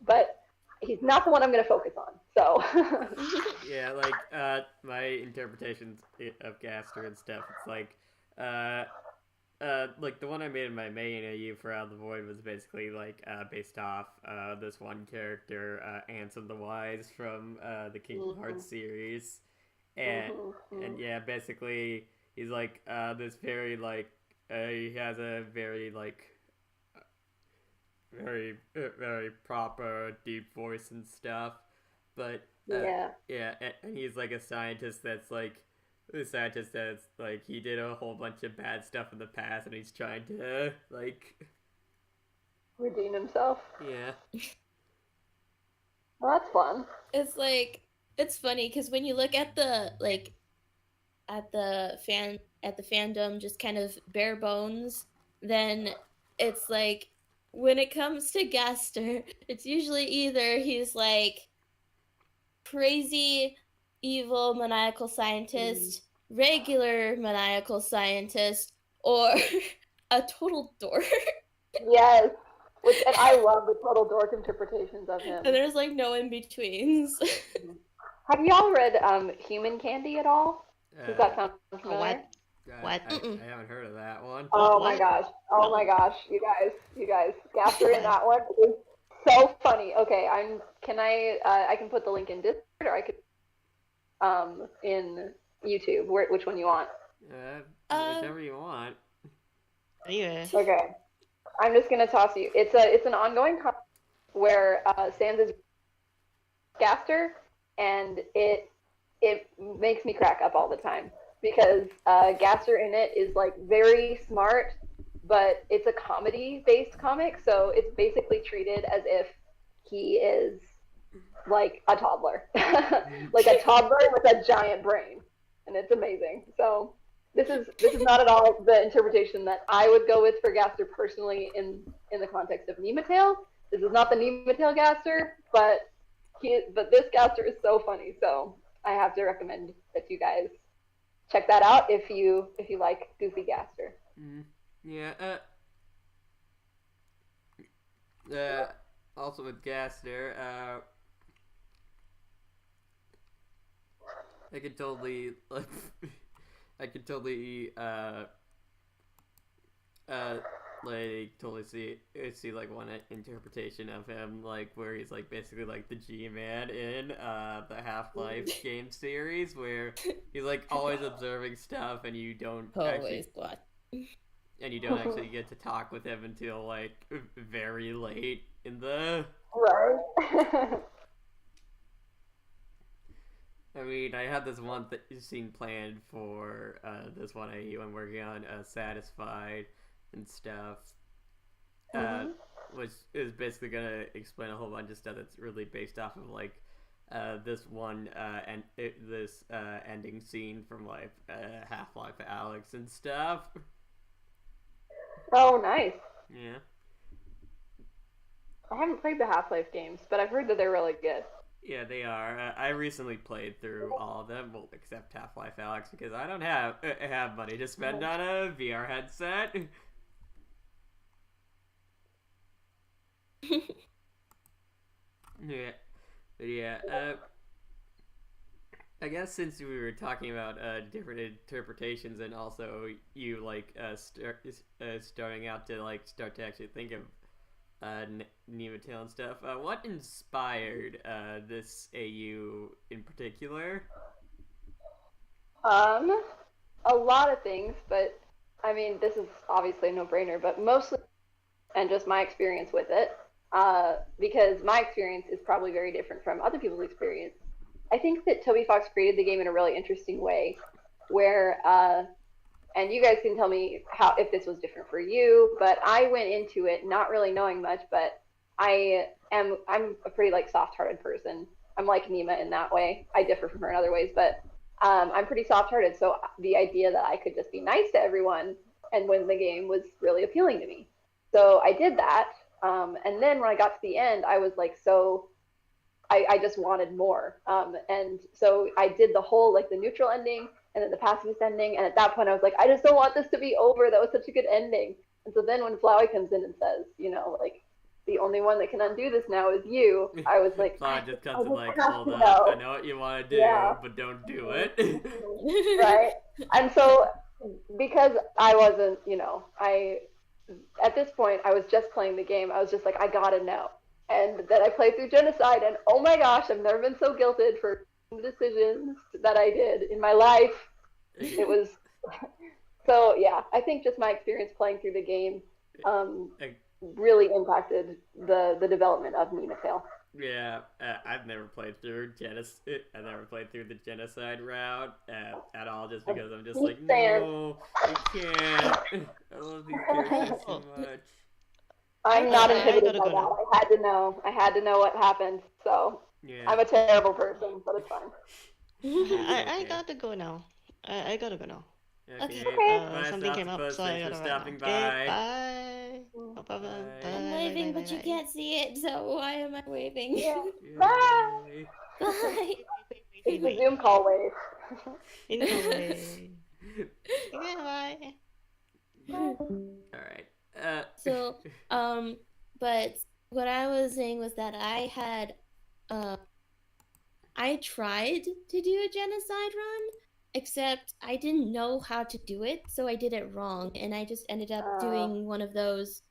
But he's not the one I'm going to focus on. So Yeah, like my interpretations of Gaster and stuff. It's like the one I made in my main AU for Out of the Void was basically like based off this one character, Ansem the Wise from the Kingdom Hearts series, and yeah, basically he's like this very like he has a very like very proper deep voice and stuff, but yeah, and he's like a scientist that's like. The scientist that's like he did a whole bunch of bad stuff in the past and he's trying to like redeem himself. Yeah. Well, that's fun. It's like it's funny because when you look at the like at the fandom just kind of bare bones, then it's like when it comes to Gaster, it's usually either he's like crazy evil maniacal scientist, regular maniacal scientist, or a total dork. Yes. And I love the total dork interpretations of him. And there's like no in-betweens. Have y'all read Human Candy at all? Does that sound familiar? What? I haven't heard of that one. Oh my gosh. Oh my gosh. You guys. Gaster in that one is so funny. Okay, I can put the link in Discord or I could in YouTube. Which one you want? Whichever you want. Anyway. Okay. I'm just gonna toss you. It's an ongoing comic where Sans is Gaster, and it makes me crack up all the time because Gaster in it is like very smart, but it's a comedy-based comic, so it's basically treated as if he is like a toddler, like a toddler with a giant brain, and it's amazing. So this is not at all the interpretation that I would go with for Gaster personally in the context of Nema Tale. This is not the Nema Tale Gaster, but this Gaster is so funny. So I have to recommend that you guys check that out if you like goofy Gaster. Yeah. Also with Gaster, I could totally see like one interpretation of him like where he's like basically like the G-Man in the Half-Life game series where he's like always observing stuff and you don't actually get to talk with him until like very late in the right. I mean, I had this one scene planned for this one AU I'm working on, Satisfied, and stuff. Mm-hmm. Which is basically gonna explain a whole bunch of stuff that's really based off of like this one this ending scene from like Half-Life Alyx and stuff. Oh, nice. Yeah. I haven't played the Half-Life games, but I've heard that they're really good. Yeah, they are. I recently played through all of them, well, except Half-Life Alyx, because I don't have money to spend on a VR headset. Yeah, but yeah. I guess since we were talking about different interpretations, and also you like starting out to like start to actually think of Nema Tale and stuff. What inspired this AU in particular? A lot of things, but I mean, this is obviously a no-brainer, but mostly, and just my experience with it, because my experience is probably very different from other people's experience. I think that Toby Fox created the game in a really interesting way, where, and you guys can tell me how if this was different for you, but I went into it not really knowing much, but I'm a pretty like soft-hearted person. I'm like Nema in that way. I differ from her in other ways, but I'm pretty soft-hearted, so the idea that I could just be nice to everyone and win the game was really appealing to me. So I did that, and then when I got to the end, I was like, I just wanted more, and so I did the whole like the neutral ending and then the pacifist ending, and at that point I was like, I just don't want this to be over. That was such a good ending. And so then when Flowey comes in and says, you know, like, the only one that can undo this now is you, I was like, Flowey just comes in like, hold up, I know what you want to do, but don't do it. Right? And so because I wasn't, at this point I was just playing the game. I was just like, I gotta know. And then I played through Genocide, and oh my gosh, I've never been so guilted for the decisions that I did in my life. It was so yeah. I think just my experience playing through the game really impacted the development of Nema Tale. Yeah, I've never played through I never played through the Genocide route at all, just because I'm just like, no, I can't. I love these characters so much. I'm not inhibited by that. I had to know what happened. So yeah. I'm a terrible person, but it's fine. I gotta go now. I gotta go now. Okay. Bye, something came up, so I gotta stopping by. Okay, bye. No problem. Bye. I'm waving, but you can't see it, so why am I waving? Yeah. Bye. Bye. It's a Zoom call wave. In the way. Okay, bye. All right. So, but what I was saying was that I had, I tried to do a genocide run, except I didn't know how to do it, so I did it wrong, and I just ended up doing one of those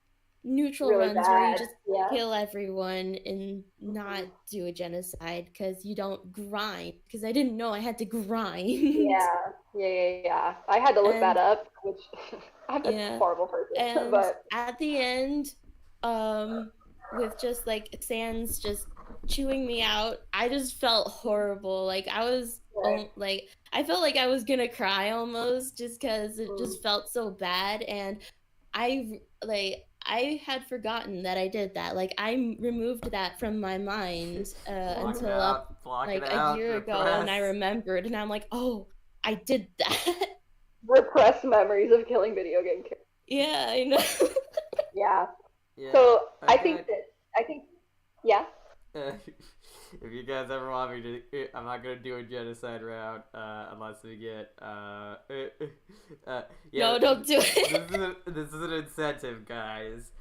neutral really runs bad. where you just kill everyone and not do a genocide because you don't grind, because I didn't know I had to grind. Yeah. I had to look that up, which I'm a horrible person. And but at the end, with just like Sans just chewing me out, I just felt horrible. Like I was like, I felt like I was gonna cry almost, just because it just felt so bad. And I had forgotten that I did that. Like I removed that from my mind until a year ago, and I remembered, and I'm like, oh, I did that. Repressed memories of killing video game characters. Yeah, I know. Yeah. So I think. If you guys ever want me to, I'm not gonna do a genocide route unless we get No, don't do it. This is an incentive, guys.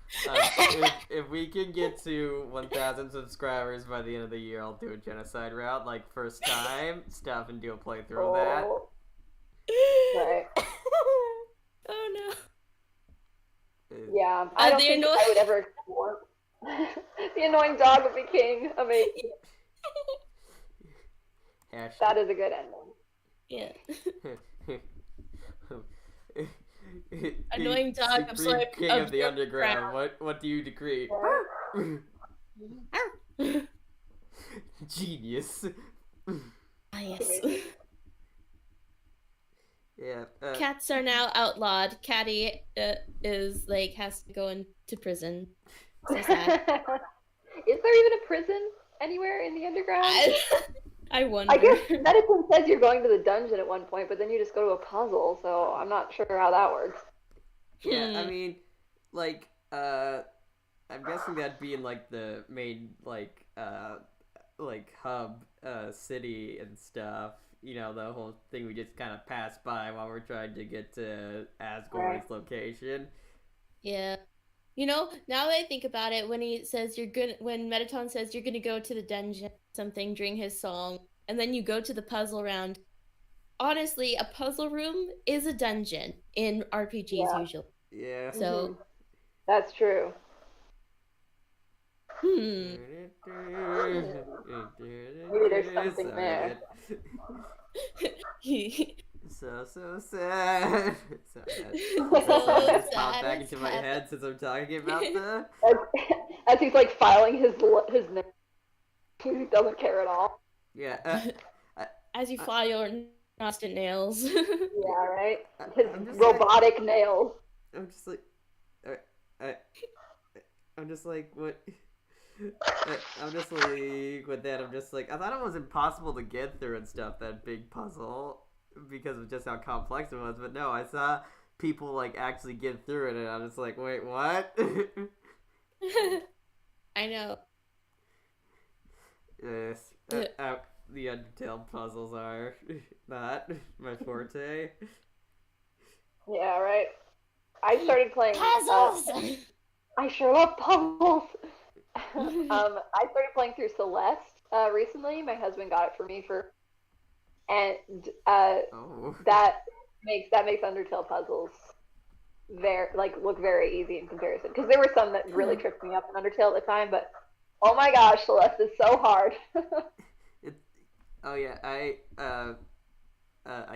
If we can get to 1,000 subscribers by the end of the year, I'll do a genocide route, like first time stuff, and do a playthrough of that. Right. Oh no. Yeah, I don't think I would ever explore. The annoying dog would be king. Amazing. That is a good ending. Yeah. Annoying dog. I'm sorry. King of the underground. What do you decree? Genius. Ah, yes. Yeah. Cats are now outlawed. Catty is like has to go into prison. So sad. Is there even a prison anywhere in the underground? I wonder. I guess Medicine says you're going to the dungeon at one point, but then you just go to a puzzle, so I'm not sure how that works. Yeah, I mean, like, I'm guessing that'd be in, like, the main, like hub, city and stuff. You know, the whole thing we just kind of passed by while we're trying to get to Asgore's location. Yeah. You know, now that I think about it, when Mettaton says you're gonna go to the dungeon something during his song, and then you go to the puzzle round, honestly, a puzzle room is a dungeon in RPGs usually. Yeah. So that's true. Maybe there's something there. So sad. So sad. Popped back into my head since I'm talking about the. As he's like filing his nails. He doesn't care at all. Yeah. As you file your constant nails. Yeah, right. His robotic nails. I'm just like, I'm just like, what? I'm just like, with that, I'm just like, I thought it was impossible to get through and stuff, that big puzzle, because of just how complex it was, but no, I saw people, like, actually get through it, and I'm just like, wait, what? I know. Yes. The Undertale puzzles are not my forte. Yeah, right. I started playing puzzles. I sure love puzzles. I started playing through Celeste recently. My husband got it for me and that makes Undertale puzzles look very easy in comparison. Because there were some that really tripped me up in Undertale at the time, but oh my gosh, Celeste is so hard. I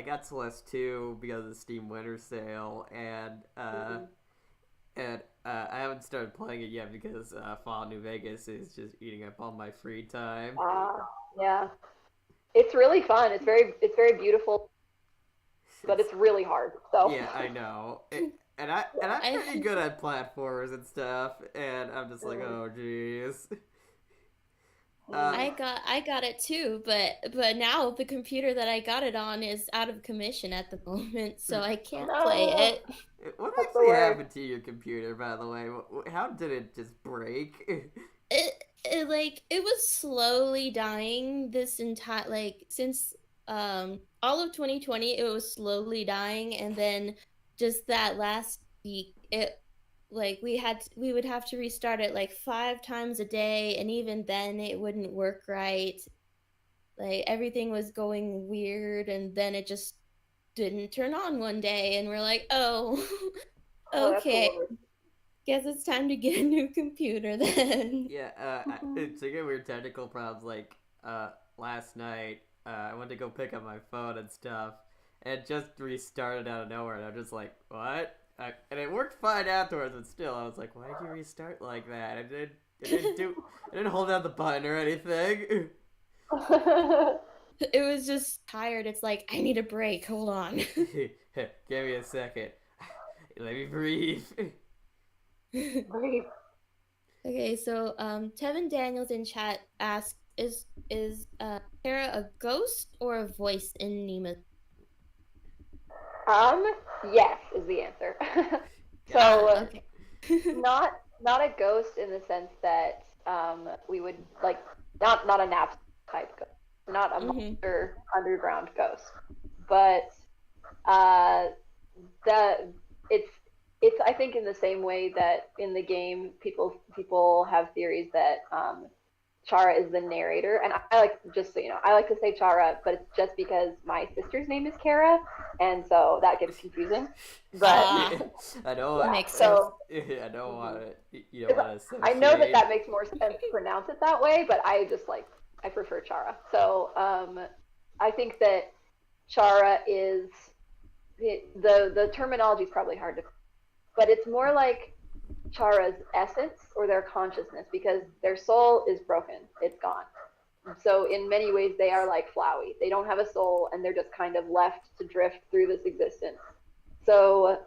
got Celeste 2 because of the Steam Winter Sale, and I haven't started playing it yet because Fallout New Vegas is just eating up all my free time. Yeah, it's really fun. It's very beautiful, but it's really hard. So yeah, I know. And I'm pretty good at platformers and stuff, and I'm just like, oh jeez. I got it too, but now the computer that I got it on is out of commission at the moment, so I can't play it. What actually happened to your computer, by the way? How did it just break? It was slowly dying this entire since all of 2020 it was slowly dying, and then just that last week we would have to restart it 5 times a day, and even then it wouldn't work right. Everything was going weird, and then it just didn't turn on one day, and we're like, oh, okay, guess it's time to get a new computer then. Yeah, to get weird technical problems, last night, I went to go pick up my phone and stuff, and it just restarted out of nowhere, and I'm just like, what? And it worked fine afterwards, but still, I was like, why did you restart like that? I didn't hold down the button or anything. It was just tired. It's like, I need a break. Hold on. Give me a second. Let me breathe. Breathe. Okay, so Tevin Daniels in chat asked, is Kara a ghost or a voice in Nema? Yes is the answer. So okay. not a ghost in the sense that we would not a nap type ghost, not a monster underground ghost, but it's I think in the same way that in the game people have theories that Chara is the narrator, and I like to say Chara, but it's just because my sister's name is Kara, and so that gets confusing. But I know makes sense. I don't want it. You don't want to. I know that makes more sense to pronounce it that way, but I prefer Chara. So I think that Chara is the terminology is probably hard to, but it's more like Chara's essence or their consciousness, because their soul is broken, it's gone, So in many ways, they are like Flowey. They don't have a soul, and they're just kind of left to drift through this existence. So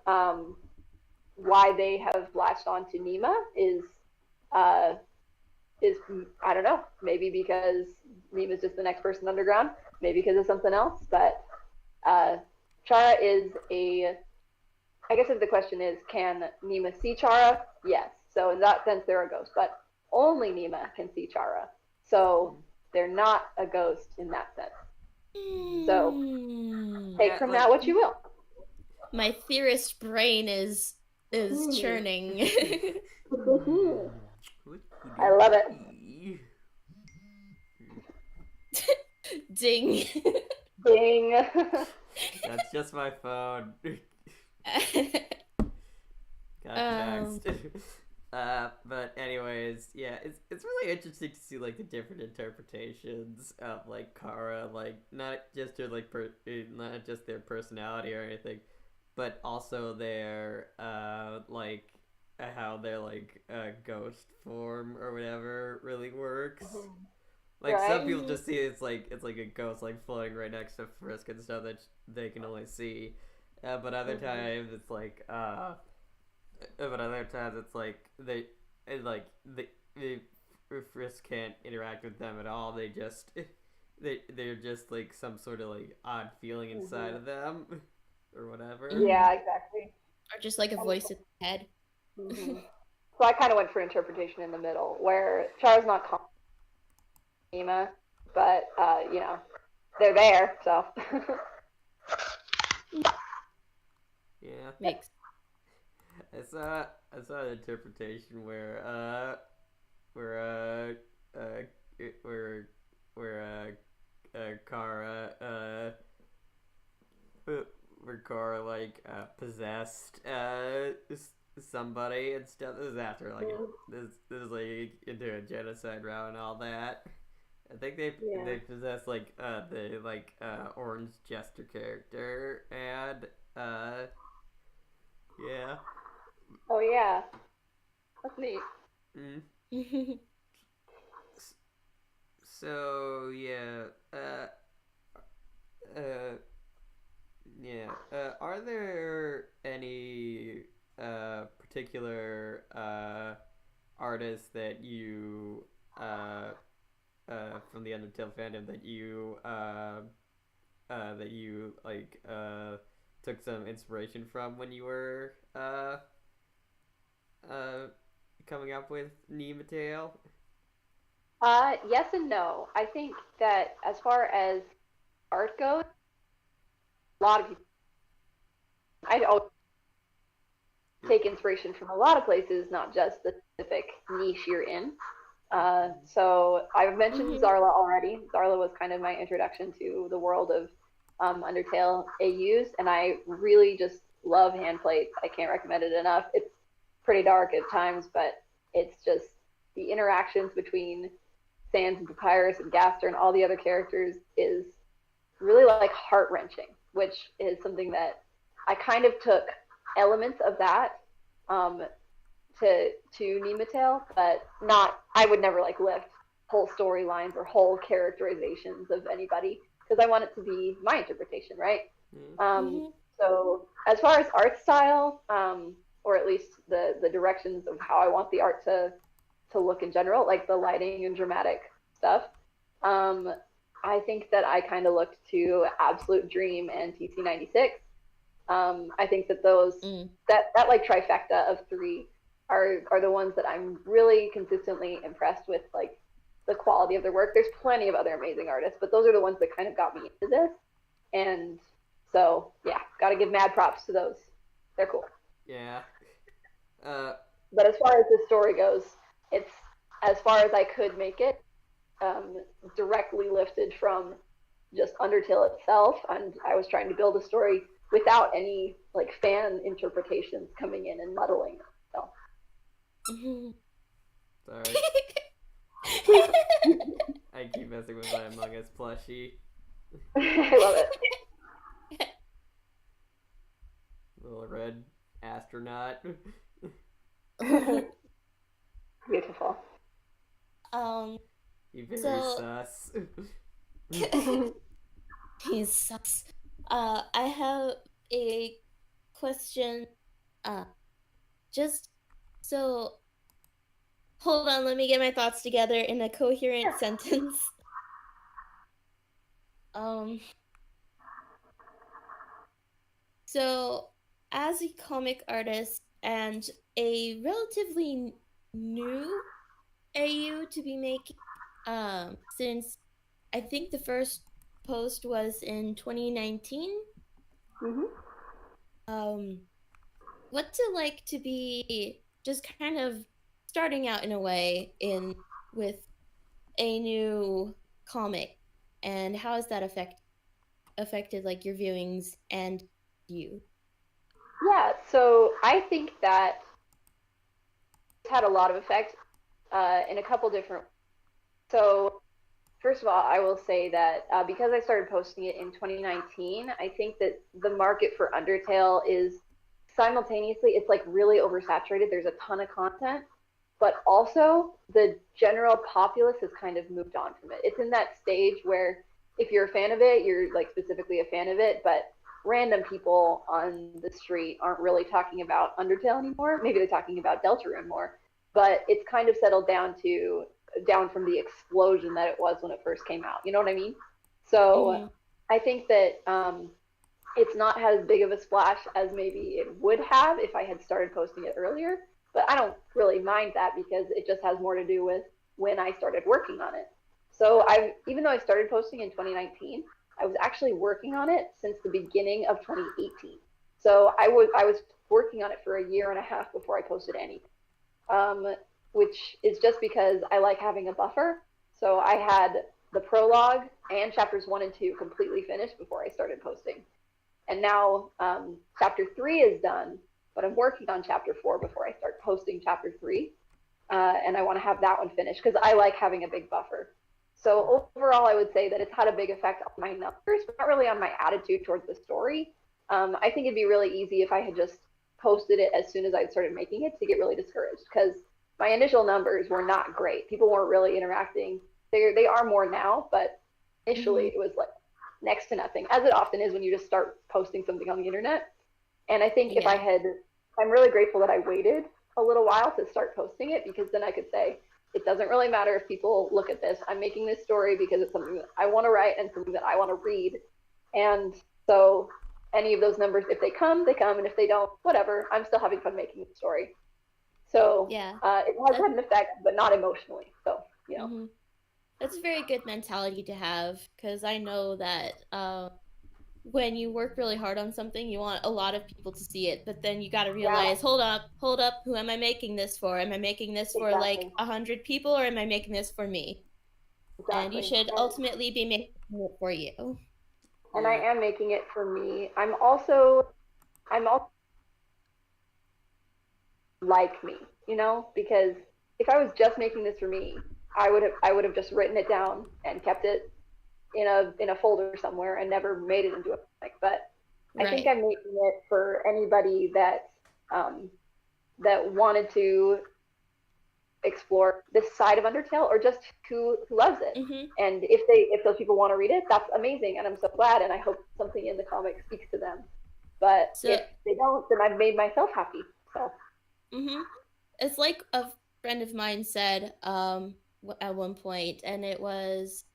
why they have latched onto Nema uh, is I don't know. Maybe because Nema's just the next person underground. Maybe because of something else. But Chara is a. I guess if the question is, can Nema see Chara? Yes. So in that sense, they're a ghost. But only Nema can see Chara. So they're not a ghost in that sense. So take from that what you will. My theorist brain is churning. I love it. Ding. Ding. That's just my phone. Got text. But anyways, yeah, it's really interesting to see like the different interpretations of like Kara, like not just their like not just their personality or anything, but also their like how their like ghost form or whatever really works. Like right. Some people just see it's like a ghost like floating right next to Frisk and stuff that they can only see, but other times it's like but other times it's like they Frisk can't interact with them at all. They just they're just like some sort of like odd feeling inside of them or whatever. Yeah, exactly. Or just like a voice in the head. So I kind of went for interpretation in the middle, where Chara's not calling Nema, but you know, they're there, so. Yeah. Makes. I saw an interpretation where Kara like possessed somebody and stuff. This is after like this is like into a genocide route and all that. I think they possess like the like Orange Jester character and yeah. Oh yeah, that's neat. So yeah, are there any particular artists that you from the Undertale fandom that you like took some inspiration from when you were coming up with Nema Tale? Yes and no. I think that as far as art goes, a lot of people. I always take inspiration from a lot of places, not just the specific niche you're in. So I've mentioned Zarla already. Zarla was kind of my introduction to the world of Undertale AUs, and I really just love hand plates. I can't recommend it enough. It's pretty dark at times, but it's just the interactions between Sans and Papyrus and Gaster and all the other characters is really like heart-wrenching, which is something that I kind of took elements of that to Nema Tale, but not. I would never like lift whole storylines or whole characterizations of anybody because I want it to be my interpretation, right? So as far as art style, or at least the directions of how I want the art to look in general, like the lighting and dramatic stuff, I think that I kind of looked to Absolute Dream and TC96. I think that those that like trifecta of three are the ones that I'm really consistently impressed with, like the quality of their work. There's plenty of other amazing artists, but those are the ones that kind of got me into this. And so yeah, gotta give mad props to those. They're cool. Yeah. But as far as the story goes, it's as far as I could make it, directly lifted from just Undertale itself, and I was trying to build a story without any like fan interpretations coming in and muddling. So. Sorry. I keep messing with my Among Us plushie. I love it. Little red astronaut. Beautiful. You very So sus. he's sus. I have a question. Just so hold on, let me get my thoughts together in a coherent sentence. So as a comic artist and a relatively new AU to be making, since I think the first post was in 2019. What's it like to be just kind of starting out in a way with a new comic, and how has that affected like your viewings and you? Yeah, so I think that it's had a lot of effect in a couple different. So first of all, I will say that because I started posting it in 2019, I think that the market for Undertale is simultaneously, it's like really oversaturated. There's a ton of content, but also the general populace has kind of moved on from it. It's in that stage where if you're a fan of it, you're like specifically a fan of it, but random people on the street aren't really talking about Undertale anymore. Maybe they're talking about Deltarune more, but it's kind of settled down from the explosion that it was when it first came out. You know what I mean? So I think that it's not had as big of a splash as maybe it would have if I had started posting it earlier. But I don't really mind that because it just has more to do with when I started working on it. So even though I started posting in 2019, I was actually working on it since the beginning of 2018. So I was working on it for a year and a half before I posted anything. Which is just because I like having a buffer. So I had the prologue and chapters 1 and 2 completely finished before I started posting. And now chapter 3 is done, but I'm working on chapter 4 before I start posting chapter 3. And I want to have that one finished because I like having a big buffer. So overall, I would say that it's had a big effect on my numbers, but not really on my attitude towards the story. I think it'd be really easy if I had just posted it as soon as I started making it to get really discouraged because my initial numbers were not great. People weren't really interacting. They are more now, but initially it was like next to nothing, as it often is when you just start posting something on the internet. And I think if I'm really grateful that I waited a little while to start posting it because then I could say, it doesn't really matter if people look at this. I'm making this story because it's something that I want to write and something that I want to read. And so any of those numbers, if they come, they come. And if they don't, whatever. I'm still having fun making the story. So it has had an effect, but not emotionally. So, you know. That's a very good mentality to have because I know that when you work really hard on something, you want a lot of people to see it, but then you got to realize, hold up, who am I making this for? Am I making this for like 100 people or am I making this for me? And you should ultimately be making it for you. And I am making it for me. I'm also like me, you know, because if I was just making this for me, I would have just written it down and kept it in a folder somewhere and never made it into a comic. But I think I'm making it for anybody that that wanted to explore this side of Undertale or just who loves it. And if those people want to read it, that's amazing, and I'm so glad. And I hope something in the comic speaks to them. But if they don't, then I've made myself happy. So. It's like a friend of mine said at one point, and it was,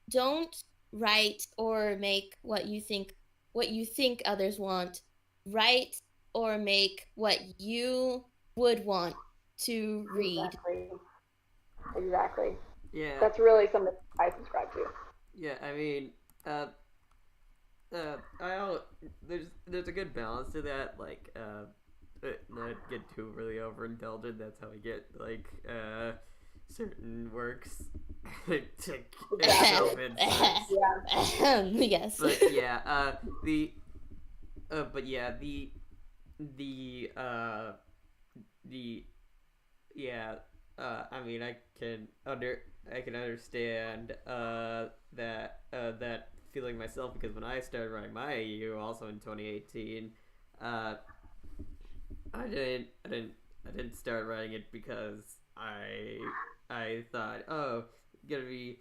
don't write or make what you think others want. Write or make what you would want to read. Exactly. Yeah. That's really something I subscribe to. Yeah, I mean, there's a good balance to that. Like, not get too really overindulgent. That's how I get like certain works to self yes. But yeah, I mean, I can understand that feeling myself because when I started writing my AU also in 2018, I didn't start writing it because I thought, oh, gonna be,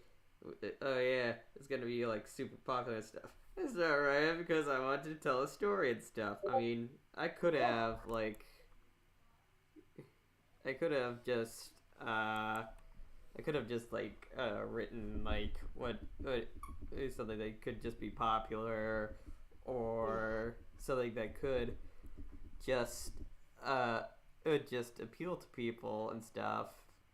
oh yeah, it's gonna be like super popular and stuff. It's alright because I wanted to tell a story and stuff. I mean, I could have just like written like what something that could just be popular, or something that could just just appeal to people and stuff.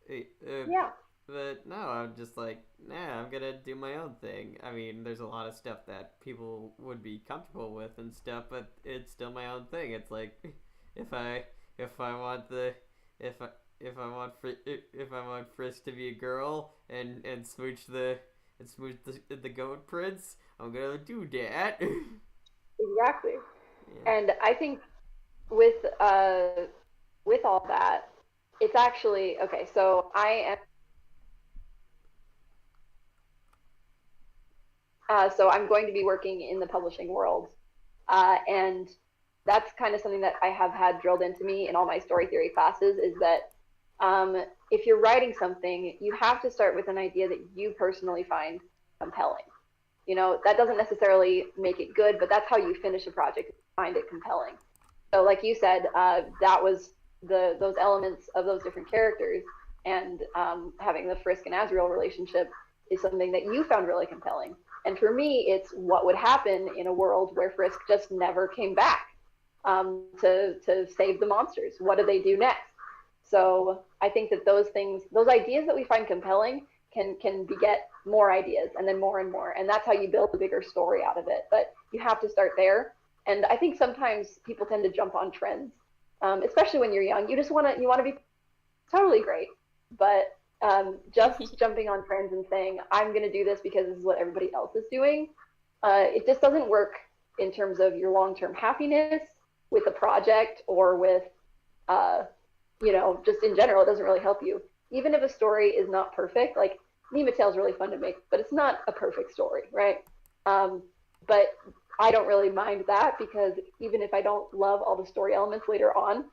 Yeah. But no, I'm just like, nah, I'm gonna do my own thing. I mean, there's a lot of stuff that people would be comfortable with and stuff, but it's still my own thing. It's like, if I want the if I want Frisk to be a girl and smooch the goat prince, I'm gonna do that. Exactly. Yeah. And I think with all that, it's actually okay. So I'm going to be working in the publishing world, and that's kind of something that I have had drilled into me in all my story theory classes, is that if you're writing something, you have to start with an idea that you personally find compelling. That doesn't necessarily make it good, but that's how you finish a project, find it compelling. So like you said, that was those elements of those different characters, and having the Frisk and Azrael relationship is something that you found really compelling. And for me, it's what would happen in a world where Frisk just never came back to save the monsters. What do they do next? So I think that those ideas that we find compelling can beget more ideas, and then more and more. And that's how you build a bigger story out of it. But you have to start there. And I think sometimes people tend to jump on trends, especially when you're young. You want to be totally great. But just jumping on trends and saying, I'm going to do this because this is what everybody else is doing, it just doesn't work in terms of your long-term happiness with a project, or with, just in general. It doesn't really help you. Even if a story is not perfect, like Nema Tale is really fun to make, but it's not a perfect story, right? But I don't really mind that, because even if I don't love all the story elements later on,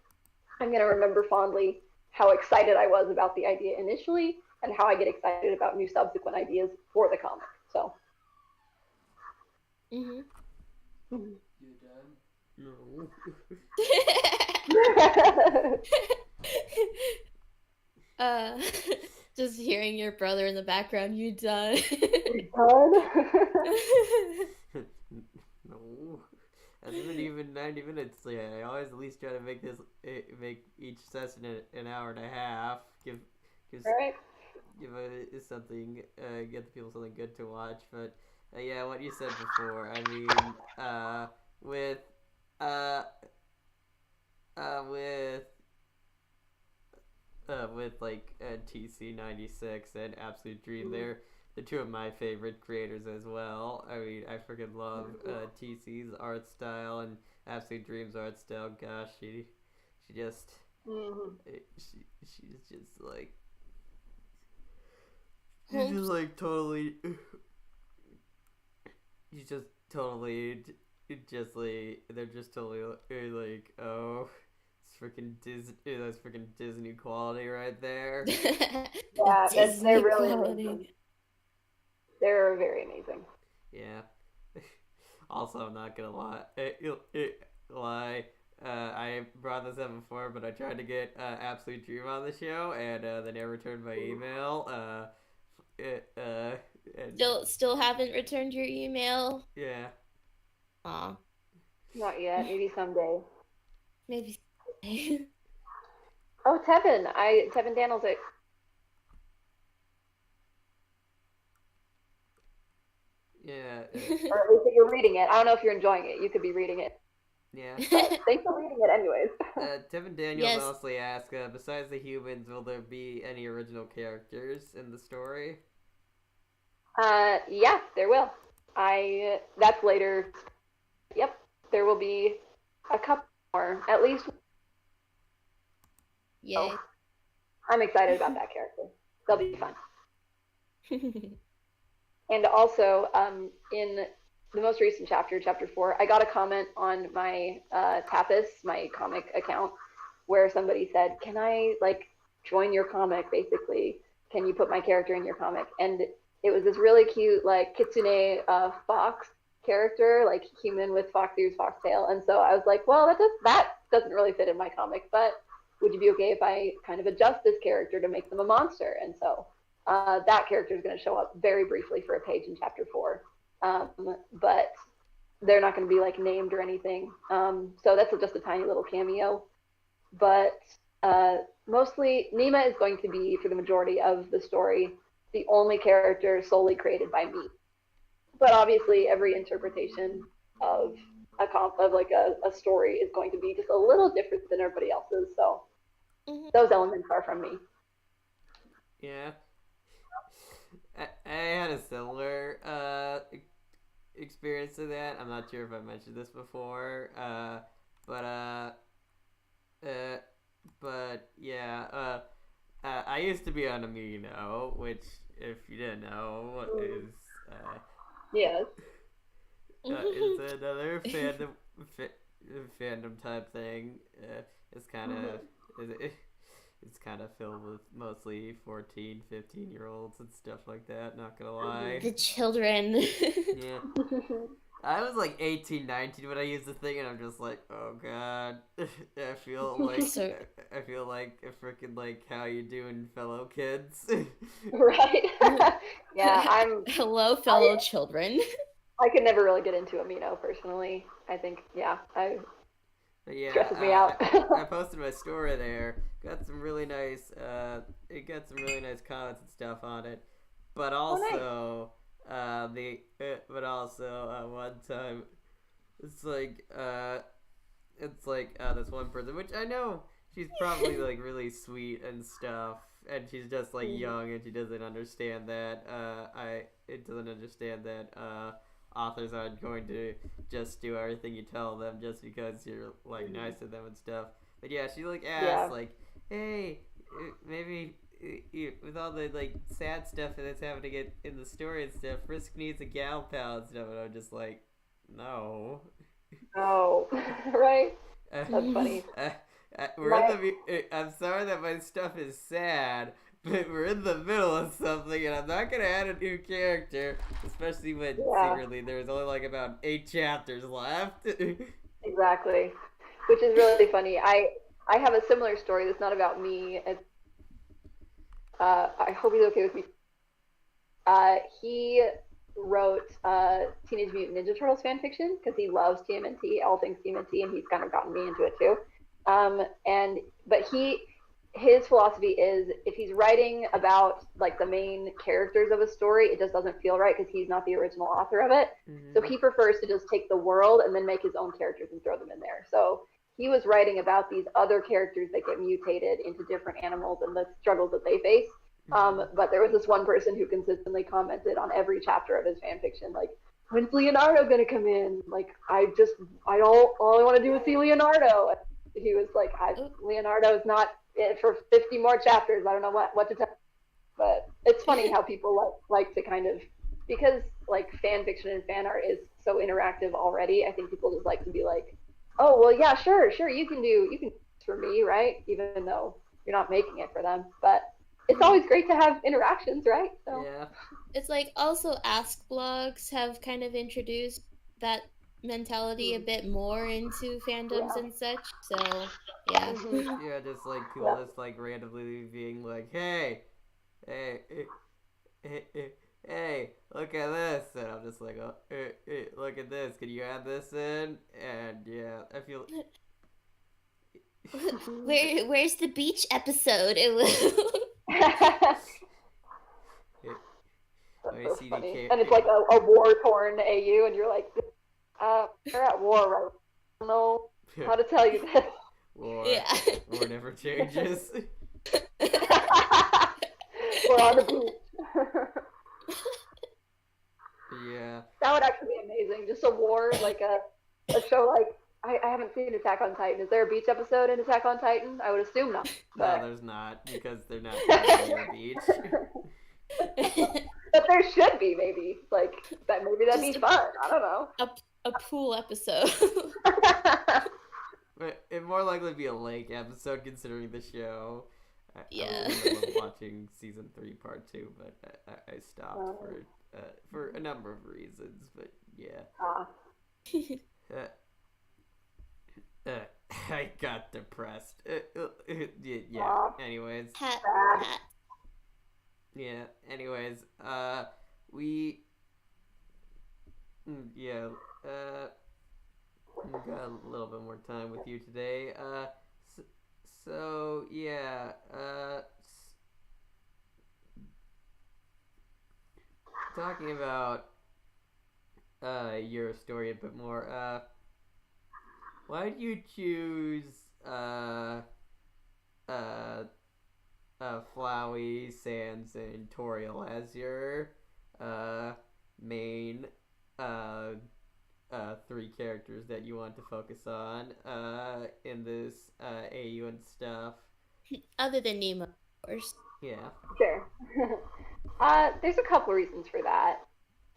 I'm going to remember fondly how excited I was about the idea initially, and how I get excited about new subsequent ideas for the comic. So. Mm-hmm. You done? No. Just hearing your brother in the background, you done? You done? No. Hasn't even 90 minutes yet. I always at least try to make each session an hour and a half. Give something, get the people something good to watch. But yeah, what you said before. I mean, with like TC96 and Absolute Dream, they're two of my favorite creators as well. I mean, I freaking love TC's art style and Absolute Dream's art style. Gosh, she's just like, totally. She's just totally. They're just totally like, oh. That's freaking Disney quality right there. Yeah, they're really amazing. They're very amazing. Yeah. Also, I'm not gonna lie. I brought this up before, but I tried to get Absolute Dream on the show, and they never returned my email. Still haven't returned your email? Yeah. Aw. Not yet. Maybe someday. Maybe. Oh, Tevin Daniels. Yeah. Or at least that you're reading it. I don't know if you're enjoying it. You could be reading it. Yeah. But thanks for reading it anyways. Tevin Daniels honestly asked, besides the humans, will there be any original characters in the story? Yeah, there will. That's later. Yep, there will be a couple more, at least. Yay. So, I'm excited about that character. They'll be fun. And also, in the most recent chapter 4, I got a comment on my Tapis, my comic account, where somebody said, "Can I join your comic? Basically, can you put my character in your comic? And it was this really cute, like, kitsune fox character, like human with fox ears, fox tail. And so I was like, well, that doesn't really fit in my comic, but would you be okay if I kind of adjust this character to make them a monster? And so that character is going to show up very briefly for a page in chapter 4. But they're not going to be like named or anything. So that's just a tiny little cameo. But mostly Nema is going to be, for the majority of the story, the only character solely created by me. But obviously every interpretation of a story is going to be just a little different than everybody else's. So those elements are from me. Yeah. I had a similar experience to that. I'm not sure if I mentioned this before, but yeah, I used to be on Amino, which, if you didn't know, is yes, it's another fandom type thing. It's kind of it's kind of filled with mostly 14, 15-year-olds and stuff like that, not gonna lie. The children. Yeah. I was like 18, 19 when I used the thing, and I'm just like, oh god. I feel like a freaking, like, how you doing, fellow kids? Right. Yeah, Hello, fellow children. I could never really get into Amino personally. I think, stresses me out. I posted my story there. Got some really nice comments and stuff on it. But also, one time, it's like this one person, which I know she's probably like really sweet and stuff, and she's just like young and she doesn't understand that authors aren't going to just do everything you tell them just because you're like nice to them and stuff. But yeah, she like asked like, hey, maybe with all the like sad stuff that's happening in the story and stuff, Frisk needs a gal pal and stuff, and I'm just like, no. Oh, right. That's funny. I'm sorry that my stuff is sad, but we're in the middle of something, and I'm not gonna add a new character, especially when secretly there's only like about 8 chapters left. Exactly, which is really funny. I have a similar story that's not about me. I hope he's okay with me. He wrote Teenage Mutant Ninja Turtles fan fiction because he loves TMNT, all things TMNT, and he's kind of gotten me into it too. But his philosophy is, if he's writing about like the main characters of a story, it just doesn't feel right because he's not the original author of it. So he prefers to just take the world and then make his own characters and throw them in there. So he was writing about these other characters that get mutated into different animals and the struggles that they face. But there was this one person who consistently commented on every chapter of his fan fiction, like, when's Leonardo gonna come in? Like, all I want to do is see Leonardo. He was like, Leonardo's not for 50 more chapters. I don't know what to tell. But it's funny how people like to kind of, because like fan fiction and fan art is so interactive already. I think people just like to be like, oh well, yeah, sure, you can do for me, right? Even though you're not making it for them, but it's always great to have interactions, right? So yeah, it's like also Ask blogs have kind of introduced that mentality a bit more into fandoms and such. So yeah, yeah, just like people just like randomly being like, hey, look at this, and I'm just like, oh, look at this. Can you add this in? And yeah, I feel. Where's the beach episode? It was. That's so funny. And it's like a war-torn AU, and you're like, they're at war right now. I don't know how to tell you this. War never changes. We're on the beach. Yeah. That would actually be amazing. Just a war, like a show like, I haven't seen Attack on Titan. Is there a beach episode in Attack on Titan? I would assume not. But... No, there's not, because they're not on the beach. But there should be, maybe. Like, maybe that'd be fun. I don't know. A pool episode. But it'd more likely be a lake episode, considering the show. Yeah. I was in the middle of watching season 3, part 2, but I stopped for a number of reasons. But yeah, I got depressed. Yeah. Anyways. Yeah. Anyways. We. Yeah. Got a little bit more time with you today. So yeah. Talking about your story a bit more. Why did you choose Flowey, Sans, and Toriel as your main 3 characters that you want to focus on in this AU and stuff? Other than Nema, of course. Yeah. Sure. There's a couple reasons for that.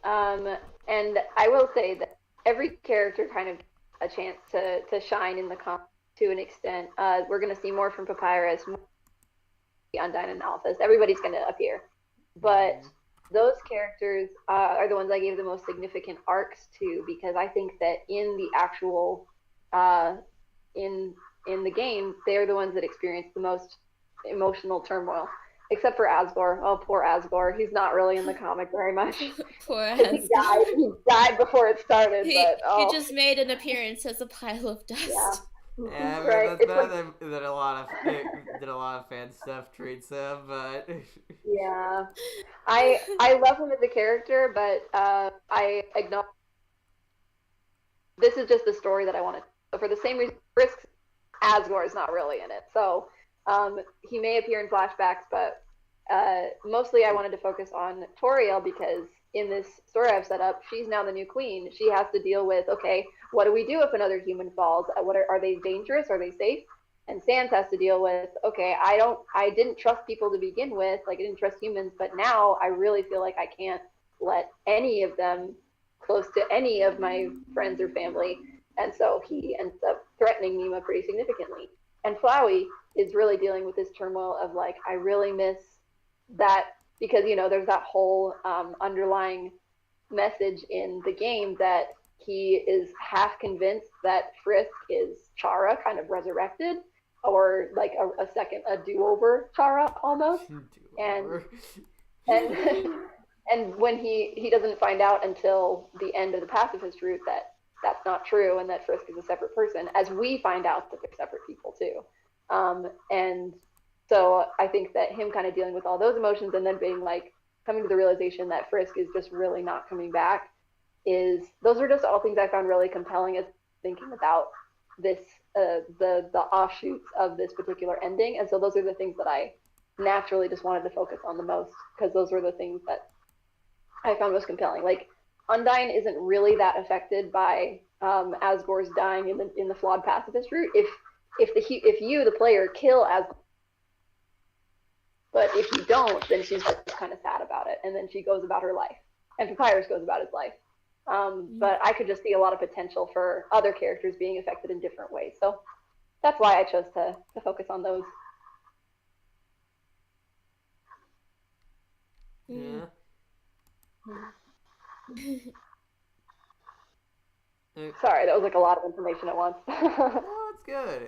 And I will say that every character kind of a chance to shine in the comic to an extent. We're going to see more from Papyrus, more Undyne analysis. Everybody's going to appear. But those characters are the ones I gave the most significant arcs to, because I think that in the actual in the game, they're the ones that experience the most emotional turmoil. Except for Asgore. Oh, poor Asgore. He's not really in the comic very much. Poor Asgore. He died before it started. He just made an appearance as a pile of dust. Yeah. Yeah, I mean, right. that's better than a lot of fan stuff treats him, but yeah, I love him as a character, but I acknowledge this is just the story that I wanted. So for the same reason, Asgore is not really in it, so he may appear in flashbacks, but mostly I wanted to focus on Toriel, because in this story I've set up, she's now the new queen. She has to deal with, okay, what do we do if another human falls? Are they dangerous? Are they safe? And Sans has to deal with, okay, I didn't trust people to begin with, like I didn't trust humans, but now I really feel like I can't let any of them close to any of my friends or family. And so he ends up threatening Nema pretty significantly. And Flowey is really dealing with this turmoil of like, I really miss that, because, you know, there's that whole underlying message in the game that he is half convinced that Frisk is Chara kind of resurrected, or like a do-over Chara almost. And when he doesn't find out until the end of the pacifist route that that's not true and that Frisk is a separate person, as we find out that they're separate people too. And so I think that him kind of dealing with all those emotions and then being like, coming to the realization that Frisk is just really not coming back, those are just all things I found really compelling as thinking about this, the offshoots of this particular ending. And so those are the things that I naturally just wanted to focus on the most, because those were the things that I found most compelling. Like, Undyne isn't really that affected by Asgore's dying in the flawed pacifist route. If you, the player, kill Asgore, but if you don't, then she's just kind of sad about it, and then she goes about her life, and Papyrus goes about his life. But I could just see a lot of potential for other characters being affected in different ways. So that's why I chose to focus on those. Yeah. Sorry, that was like a lot of information at once. Oh, it's good.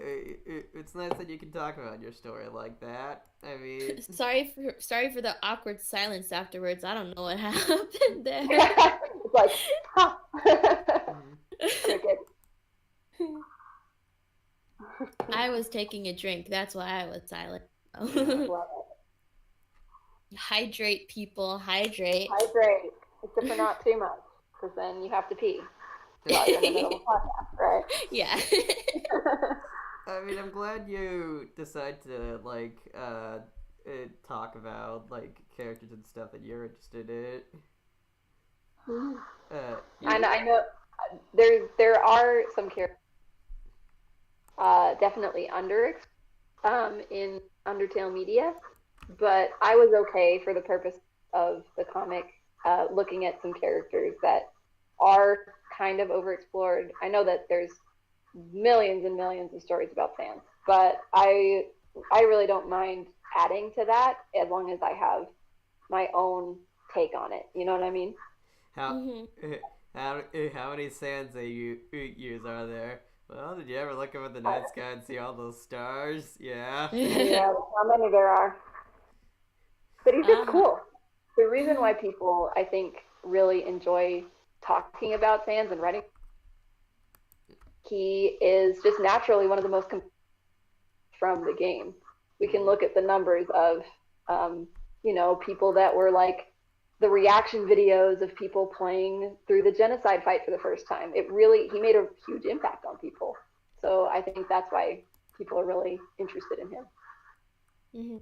It's nice that you can talk about your story like that. I mean, sorry for the awkward silence afterwards. I don't know what happened there. It's like, huh. I was taking a drink. That's why I was silent. Hydrate, people. Hydrate. Hydrate. Except for not too much, because then you have to pee. While you're in the middle of a podcast, right? Yeah. I mean, I'm glad you decide to talk about like characters and stuff that you're interested in. And I know there are some characters definitely in Undertale media, but I was okay for the purpose of the comic looking at some characters that are kind of overexplored. I know that there's millions and millions of stories about Sans, but I really don't mind adding to that as long as I have my own take on it. You know what I mean? How how many sands use are there? Well, did you ever look up at the night sky and see all those stars? Yeah. Yeah, how many there are. But he's just cool. The reason why people, I think, really enjoy talking about sands and writing, he is just naturally one of the most from the game. We can look at the numbers of, people that were like the reaction videos of people playing through the genocide fight for the first time. He made a huge impact on people. So I think that's why people are really interested in him. Mm-hmm.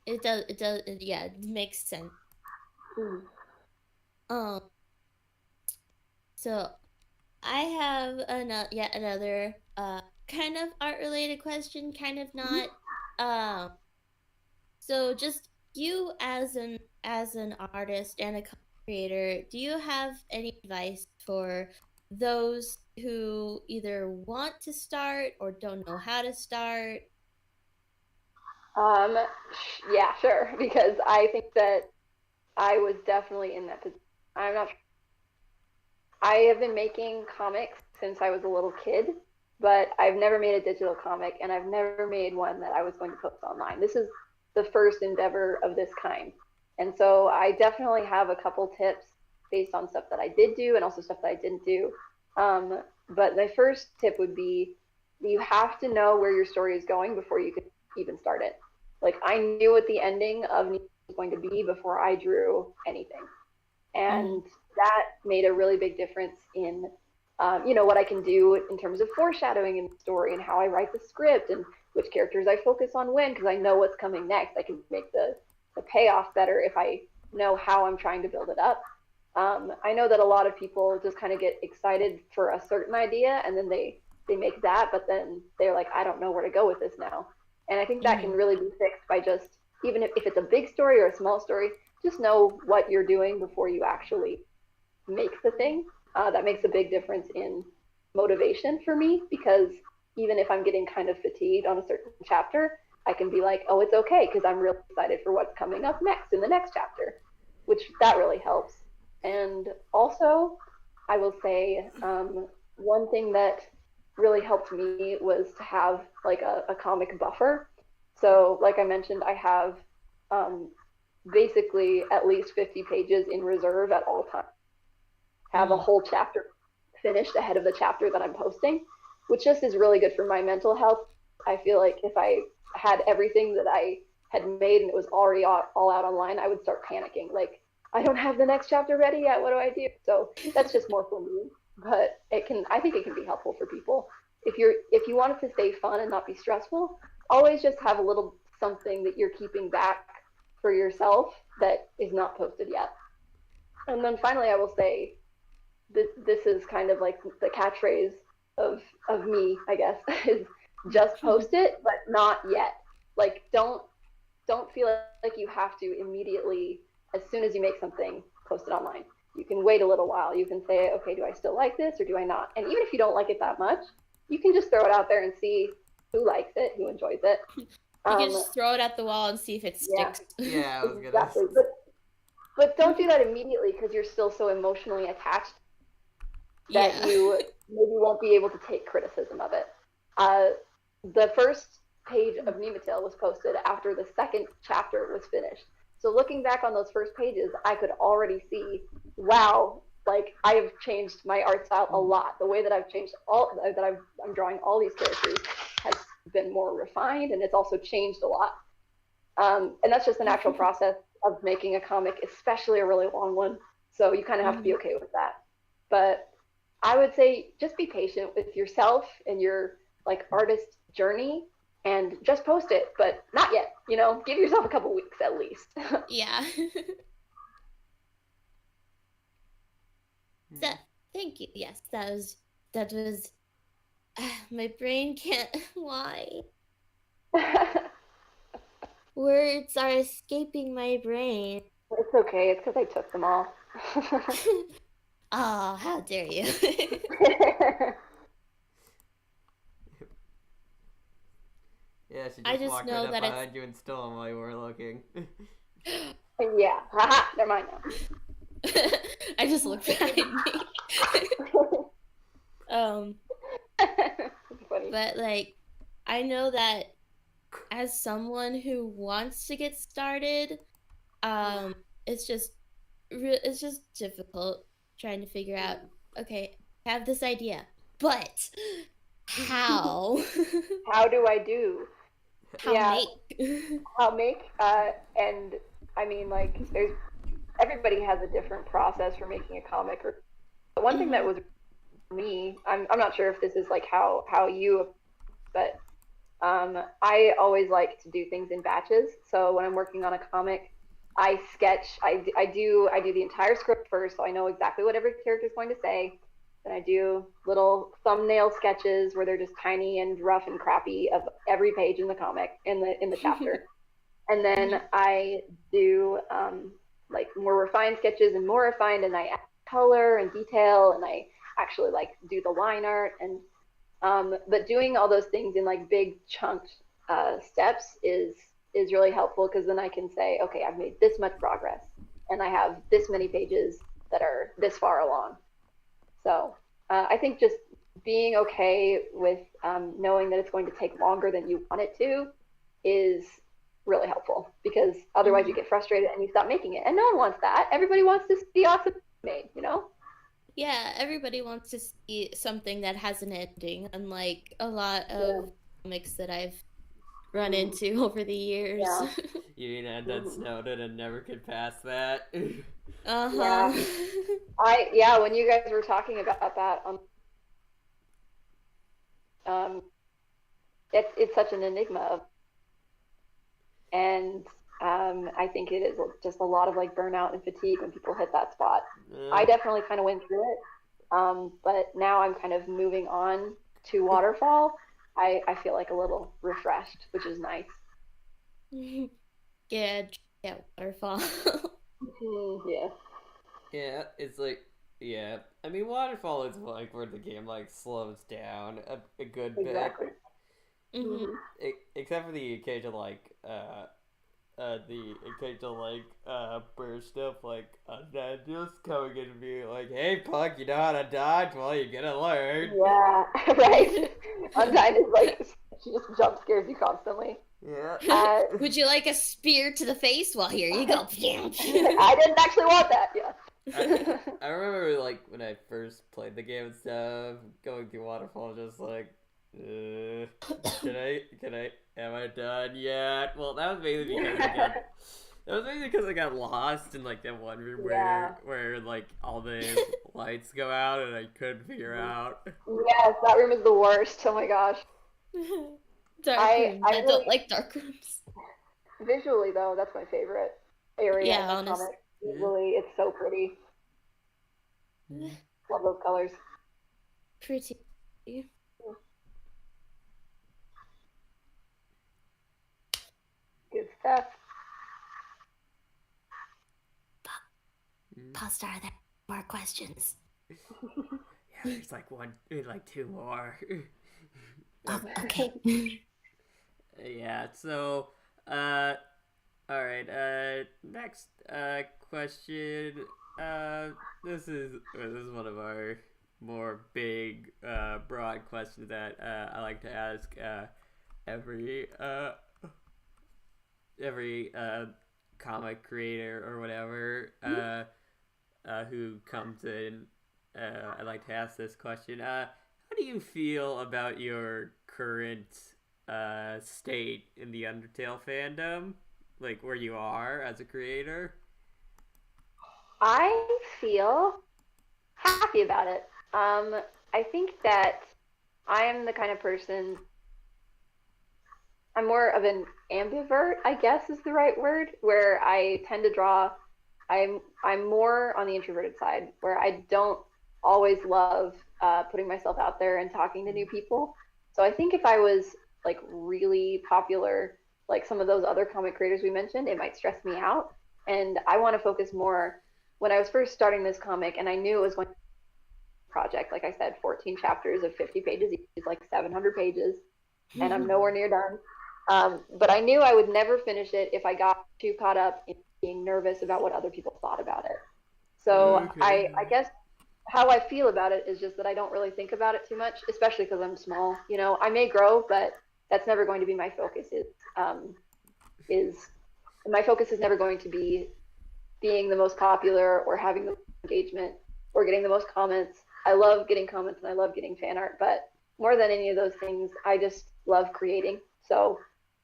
It makes sense. So I have yet another kind of art related question, kind of not. So just you as an artist and a creator, do you have any advice for those who either want to start or don't know how to start? Yeah, sure. Because I think that I was definitely in that position. I have been making comics since I was a little kid, but I've never made a digital comic, and I've never made one that I was going to post online. This is the first endeavor of this kind. And so I definitely have a couple tips based on stuff that I did do and also stuff that I didn't do. But my first tip would be you have to know where your story is going before you can even start it. Like, I knew what the ending of Nema was going to be before I drew anything. And that made a really big difference in, what I can do in terms of foreshadowing in the story and how I write the script and which characters I focus on when, because I know what's coming next. I can make the payoff better if I know how I'm trying to build it up. I know that a lot of people just kind of get excited for a certain idea and then they make that, but then they're like, I don't know where to go with this now. And I think that can really be fixed by just, even if it's a big story or a small story, just know what you're doing before you actually make the thing. That makes a big difference in motivation for me, because even if I'm getting kind of fatigued on a certain chapter, I can be like, oh, it's okay, because I'm really excited for what's coming up next in the next chapter, which that really helps. And also, I will say one thing that really helped me was to have like a comic buffer. So like I mentioned, I have basically at least 50 pages in reserve at all times. Have a whole chapter finished ahead of the chapter that I'm posting, which just is really good for my mental health. I feel like if I had everything that I had made and it was already all out online, I would start panicking. Like, I don't have the next chapter ready yet. What do I do? So that's just more for me. But I think it can be helpful for people. If you want it to stay fun and not be stressful, always just have a little something that you're keeping back for yourself that is not posted yet. And then finally, I will say, this is kind of like the catchphrase of me, I guess, is just post it, but not yet. Like, don't feel like you have to immediately, as soon as you make something, post it online. You can wait a little while. You can say, okay, do I still like this or do I not? And even if you don't like it that much, you can just throw it out there and see who likes it, who enjoys it. You can just throw it at the wall and see if it sticks. Yeah, I was gonna exactly. But don't do that immediately, because you're still so emotionally attached that you maybe won't be able to take criticism of it. The first page of Nema Tale was posted after the second chapter was finished. So looking back on those first pages, I could already see, wow, like, I have changed my art style a lot. The way that I've changed I'm drawing all these characters has been more refined, and it's also changed a lot. And that's just the natural process of making a comic, especially a really long one. So you kind of have to be okay with that. But I would say just be patient with yourself and your like artist journey, and just post it, but not yet. Give yourself a couple weeks at least. Yeah. Thank you. Yes, that was. My brain can't. Why? Words are escaping my brain. It's okay. It's because I took them all. Oh, how dare you! Yeah, Yeah, she I just just walked know right up that behind you and stole them while you were looking. Yeah. Haha. Never mind now. I just looked behind me. Funny. But like, I know that as someone who wants to get started, it's just it's just difficult trying to figure out. Okay, I have this idea, but how? How do I do? How Yeah, make? how make? And I mean, like, everybody has a different process for making a comic. Or one thing that was me, I'm not sure if this is like how you, but I always like to do things in batches. So when I'm working on a comic, I sketch. I do the entire script first, so I know exactly what every character is going to say. Then I do little thumbnail sketches where they're just tiny and rough and crappy of every page in the comic in the chapter. And then I do like more refined sketches and more refined, and I add color and detail, and I actually like do the line art. And but doing all those things in like big chunked steps is really helpful, because then I can say, okay, I've made this much progress, and I have this many pages that are this far along. So I think just being okay with knowing that it's going to take longer than you want it to is really helpful, because otherwise you get frustrated and you stop making it. And no one wants that. Everybody wants to see awesome made, you know? Yeah, everybody wants to see something that has an ending, unlike a lot of comics that I've run into over the years. Yeah. You mean Ed that Snowden and never could pass that? Uh-huh. Yeah, when you guys were talking about that, it's such an enigma, and I think it is just a lot of like burnout and fatigue when people hit that spot. I definitely kind of went through it, but now I'm kind of moving on to Waterfall. I feel like a little refreshed, which is nice. Yeah, Waterfall. Yeah. Yeah, it's like, yeah. I mean, Waterfall is like where the game like slows down a good bit. Exactly. Except for the occasional like burst of like Undead just coming in and being like, "Hey, punk, you know how to dodge? Well, you're gonna learn." Yeah, right. Undyne is like, she just jump scares you constantly. Yeah. Would you like a spear to the face? Well, here you go. I didn't actually want that. Yeah. I remember like when I first played the game and stuff, going through Waterfall, just like, am I done yet? Well, that was mainly because I got lost in like that one room where like all the lights go out and I couldn't figure out. Yes, that room is the worst. Oh my gosh. Dark rooms. I really don't like dark rooms. Visually though, that's my favorite area in the honestly. comic. Visually, it's so pretty. Love those colors. Pretty. Good stuff. Poster, are there more questions? Yeah, there's like two more. Okay. Yeah, so all right, next question. This is one of our more big broad questions that I like to ask every comic creator or whatever who comes in. I like to ask this question. How do you feel about your current state in the Undertale fandom? Like where you are as a creator? I feel happy about it. I think that I am the kind of person, I'm more of an ambivert, I guess is the right word, where I tend to draw, I'm more on the introverted side, where I don't always love putting myself out there and talking to new people. So I think if I was like really popular, like some of those other comic creators we mentioned, it might stress me out. And I want to focus more. When I was first starting this comic, and I knew it was going to be a project, like I said, 14 chapters of 50 pages each, like 700 pages, and I'm nowhere near done. But I knew I would never finish it if I got too caught up in being nervous about what other people thought about it. So I guess how I feel about it is just that I don't really think about it too much, especially because I'm small. You know, I may grow, but that's never going to be my focus. Is my focus is never going to be being the most popular or having the most engagement or getting the most comments. I love getting comments and I love getting fan art, but more than any of those things, I just love creating. So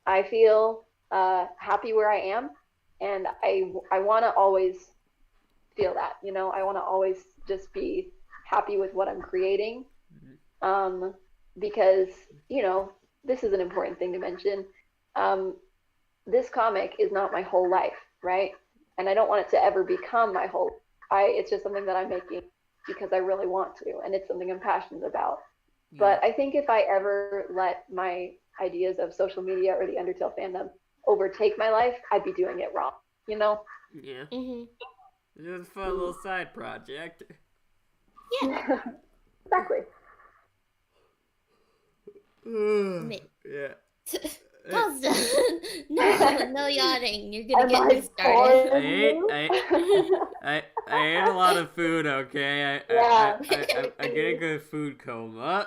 I feel happy where I am, and I want to always feel that. You know, I want to always just be happy with what I'm creating, because you know this is an important thing to mention. This comic is not my whole life, right? And I don't want it to ever become my whole. It's just something that I'm making because I really want to, and it's something I'm passionate about. Yeah. But I think if I ever let my ideas of social media or the Undertale fandom overtake my life, I'd be doing it wrong, you know? Yeah. Mm-hmm. It's just a fun little side project. Yeah. Exactly. Yeah. No yawning. You're gonna get me started. I ate a lot of food. Okay, I'm getting a good food coma.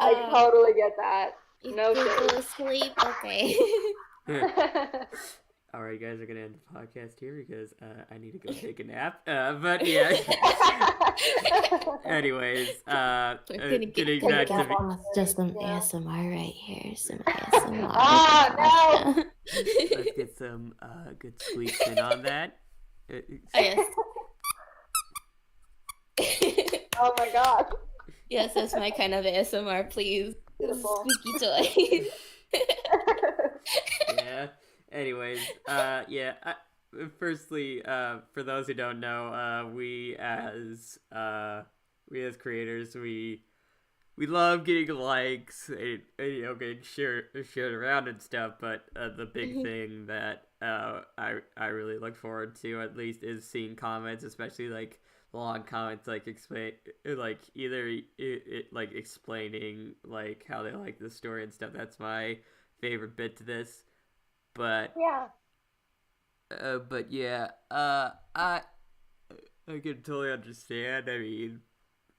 I totally get that. No shit. Go to sleep. Okay. All right, guys, we're gonna end the podcast here because I need to go take a nap. But yeah. Anyways, getting back to just some ASMR right here. Some ASMR. No! Let's get some good squeaks in on that. Yes. Oh my god. Yes, that's my kind of ASMR, please. Beautiful. Squeaky toy. Yeah. Anyways, firstly, for those who don't know, we as creators, we love getting likes and you know, getting shared around and stuff. But the big thing that I really look forward to, at least, is seeing comments, especially like long comments, like either explaining like how they like the story and stuff. That's my favorite bit to this. But yeah, I can totally understand. I mean,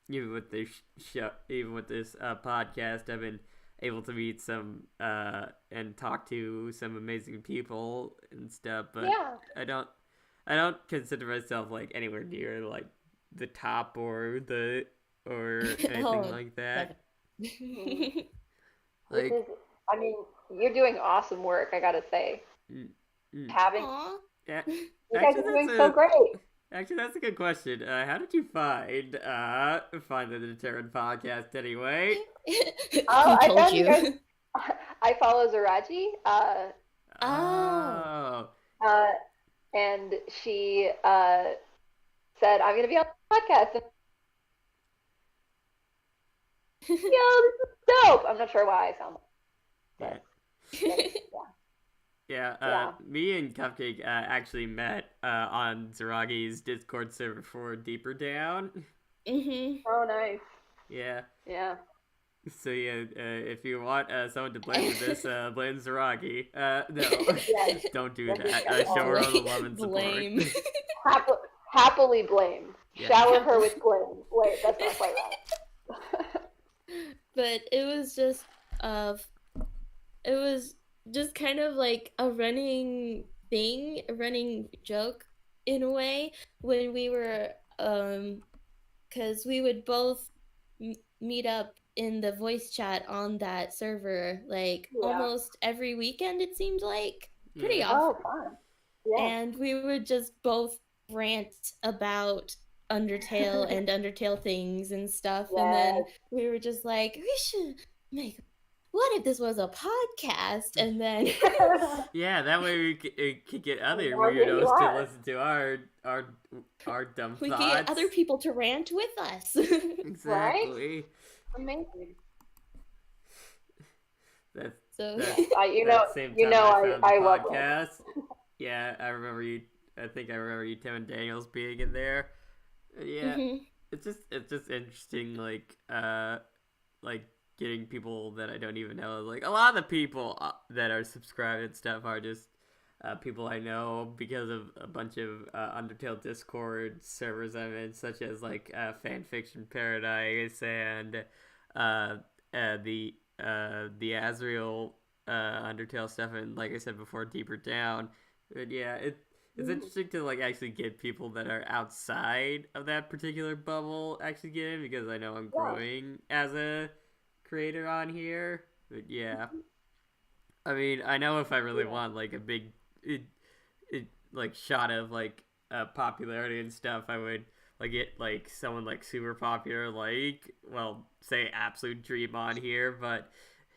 even with this podcast, I've been able to meet some and talk to some amazing people and stuff. But yeah. I don't consider myself like anywhere near like the top or anything like that. Like, I mean, you're doing awesome work, I gotta say. Having yeah, you guys are doing so great. Actually, that's a good question. How did you find the Deterrent podcast anyway? I found you guys. I follow Zaraji. And she said, "I'm gonna be on the podcast." Yo, this is dope. I'm not sure why I sound like that. Yeah, me and Cupcake actually met on Zaragi's Discord server for Deeper Down. Mm-hmm. Oh, nice. Yeah. Yeah. So yeah, if you want someone to blame for this, blame Zaragi. No, yes. Don't do that. Show her all the love and support. Blame. Happily blame. Yeah. Shower her with blame. Wait, that's not quite right. But it was just kind of like a running thing, a running joke in a way, when we were because we would both meet up in the voice chat on that server like almost every weekend, it seemed like. Pretty often. Oh, fun. Yeah. And we would just both rant about Undertale and Undertale things and stuff. Yes. And then we were just like, we should make, what if this was a podcast? And then yeah, that way we could get other weirdos to listen to our dumb thoughts. We could get other people to rant with us. Exactly. Right? Amazing. That's I love podcast. Yeah, I remember you. I think I remember you, Tim and Daniels, being in there. Yeah, it's just interesting, like getting people that I don't even know. Like a lot of the people that are subscribed and stuff are just people I know because of a bunch of Undertale Discord servers I'm in, such as like Fanfiction Paradise and the Azrael Undertale stuff, and like I said before, Deeper Down. But yeah, it's interesting to like actually get people that are outside of that particular bubble actually get in, because I know I'm growing as a creator on here. But yeah, I mean, I know if I really want like a big like shot of like popularity and stuff, I would like get like someone like super popular, like, well, say Absolute Dream on here, but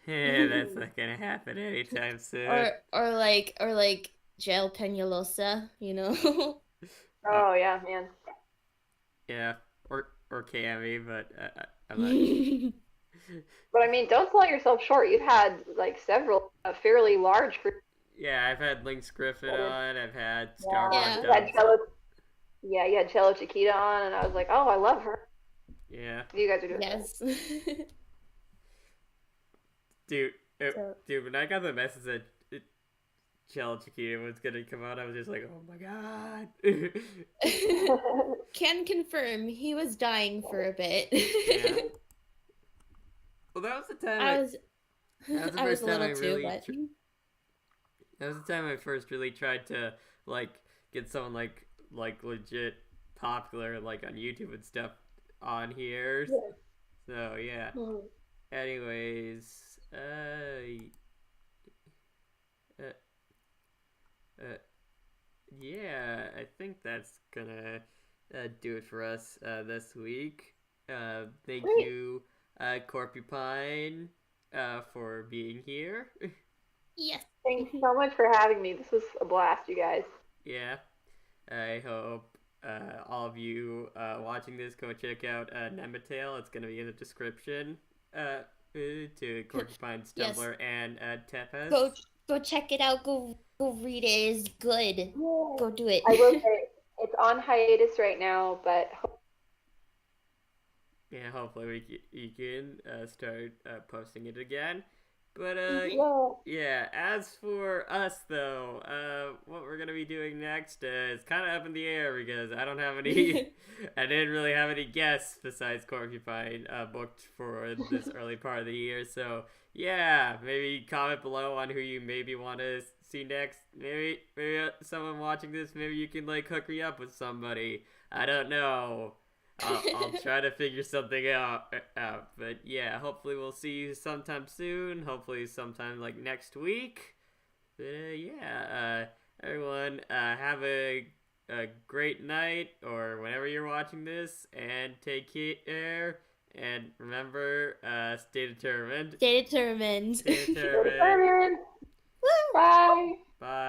that's not gonna happen anytime soon. Or like Gel Peñalosa, you know. Oh yeah, man. Yeah, or Cammy, but I'm not. But I mean, don't sell yourself short. You've had like several fairly large groups. Yeah, I've had Lynx Griffin on. I've had Star Yeah. Wars. You had Cello, you had Cello Chiquita on, and I was like, oh, I love her. Yeah. You guys are doing Yes. Dude, when I got the message that Cello Chiquita was gonna come out, I was just like, oh my god. Can confirm he was dying for a bit. Yeah. Well, that was the time I was a little too, but that was the time I first really tried to like get someone like legit popular like on YouTube and stuff on here. Yeah. So yeah. Mm-hmm. Anyways, yeah, I think that's gonna do it for us this week. Thank you, Corpupine, for being here. yes. Thanks so much for having me. This was a blast, you guys. Yeah, I hope all of you watching this go check out Nema Tale. It's gonna be in the description. To Corpupine's Tumblr and Tepes. Go check it out. Go read it. It's good. Yeah. Go do it. I will say it's on hiatus right now, but yeah, hopefully you can start posting it again. But yeah. As for us though, what we're gonna be doing next is kind of up in the air, because I don't have any. I didn't really have any guests besides Corpupine booked for this early part of the year. So yeah, maybe comment below on who you maybe want to see next. Maybe someone watching this, maybe you can like hook me up with somebody. I don't know. I'll try to figure something out. But yeah, hopefully we'll see you sometime soon. Hopefully sometime like next week. But yeah, everyone, have a great night or whenever you're watching this, and take care. And remember, stay determined. Stay determined. Stay determined. Bye. Bye.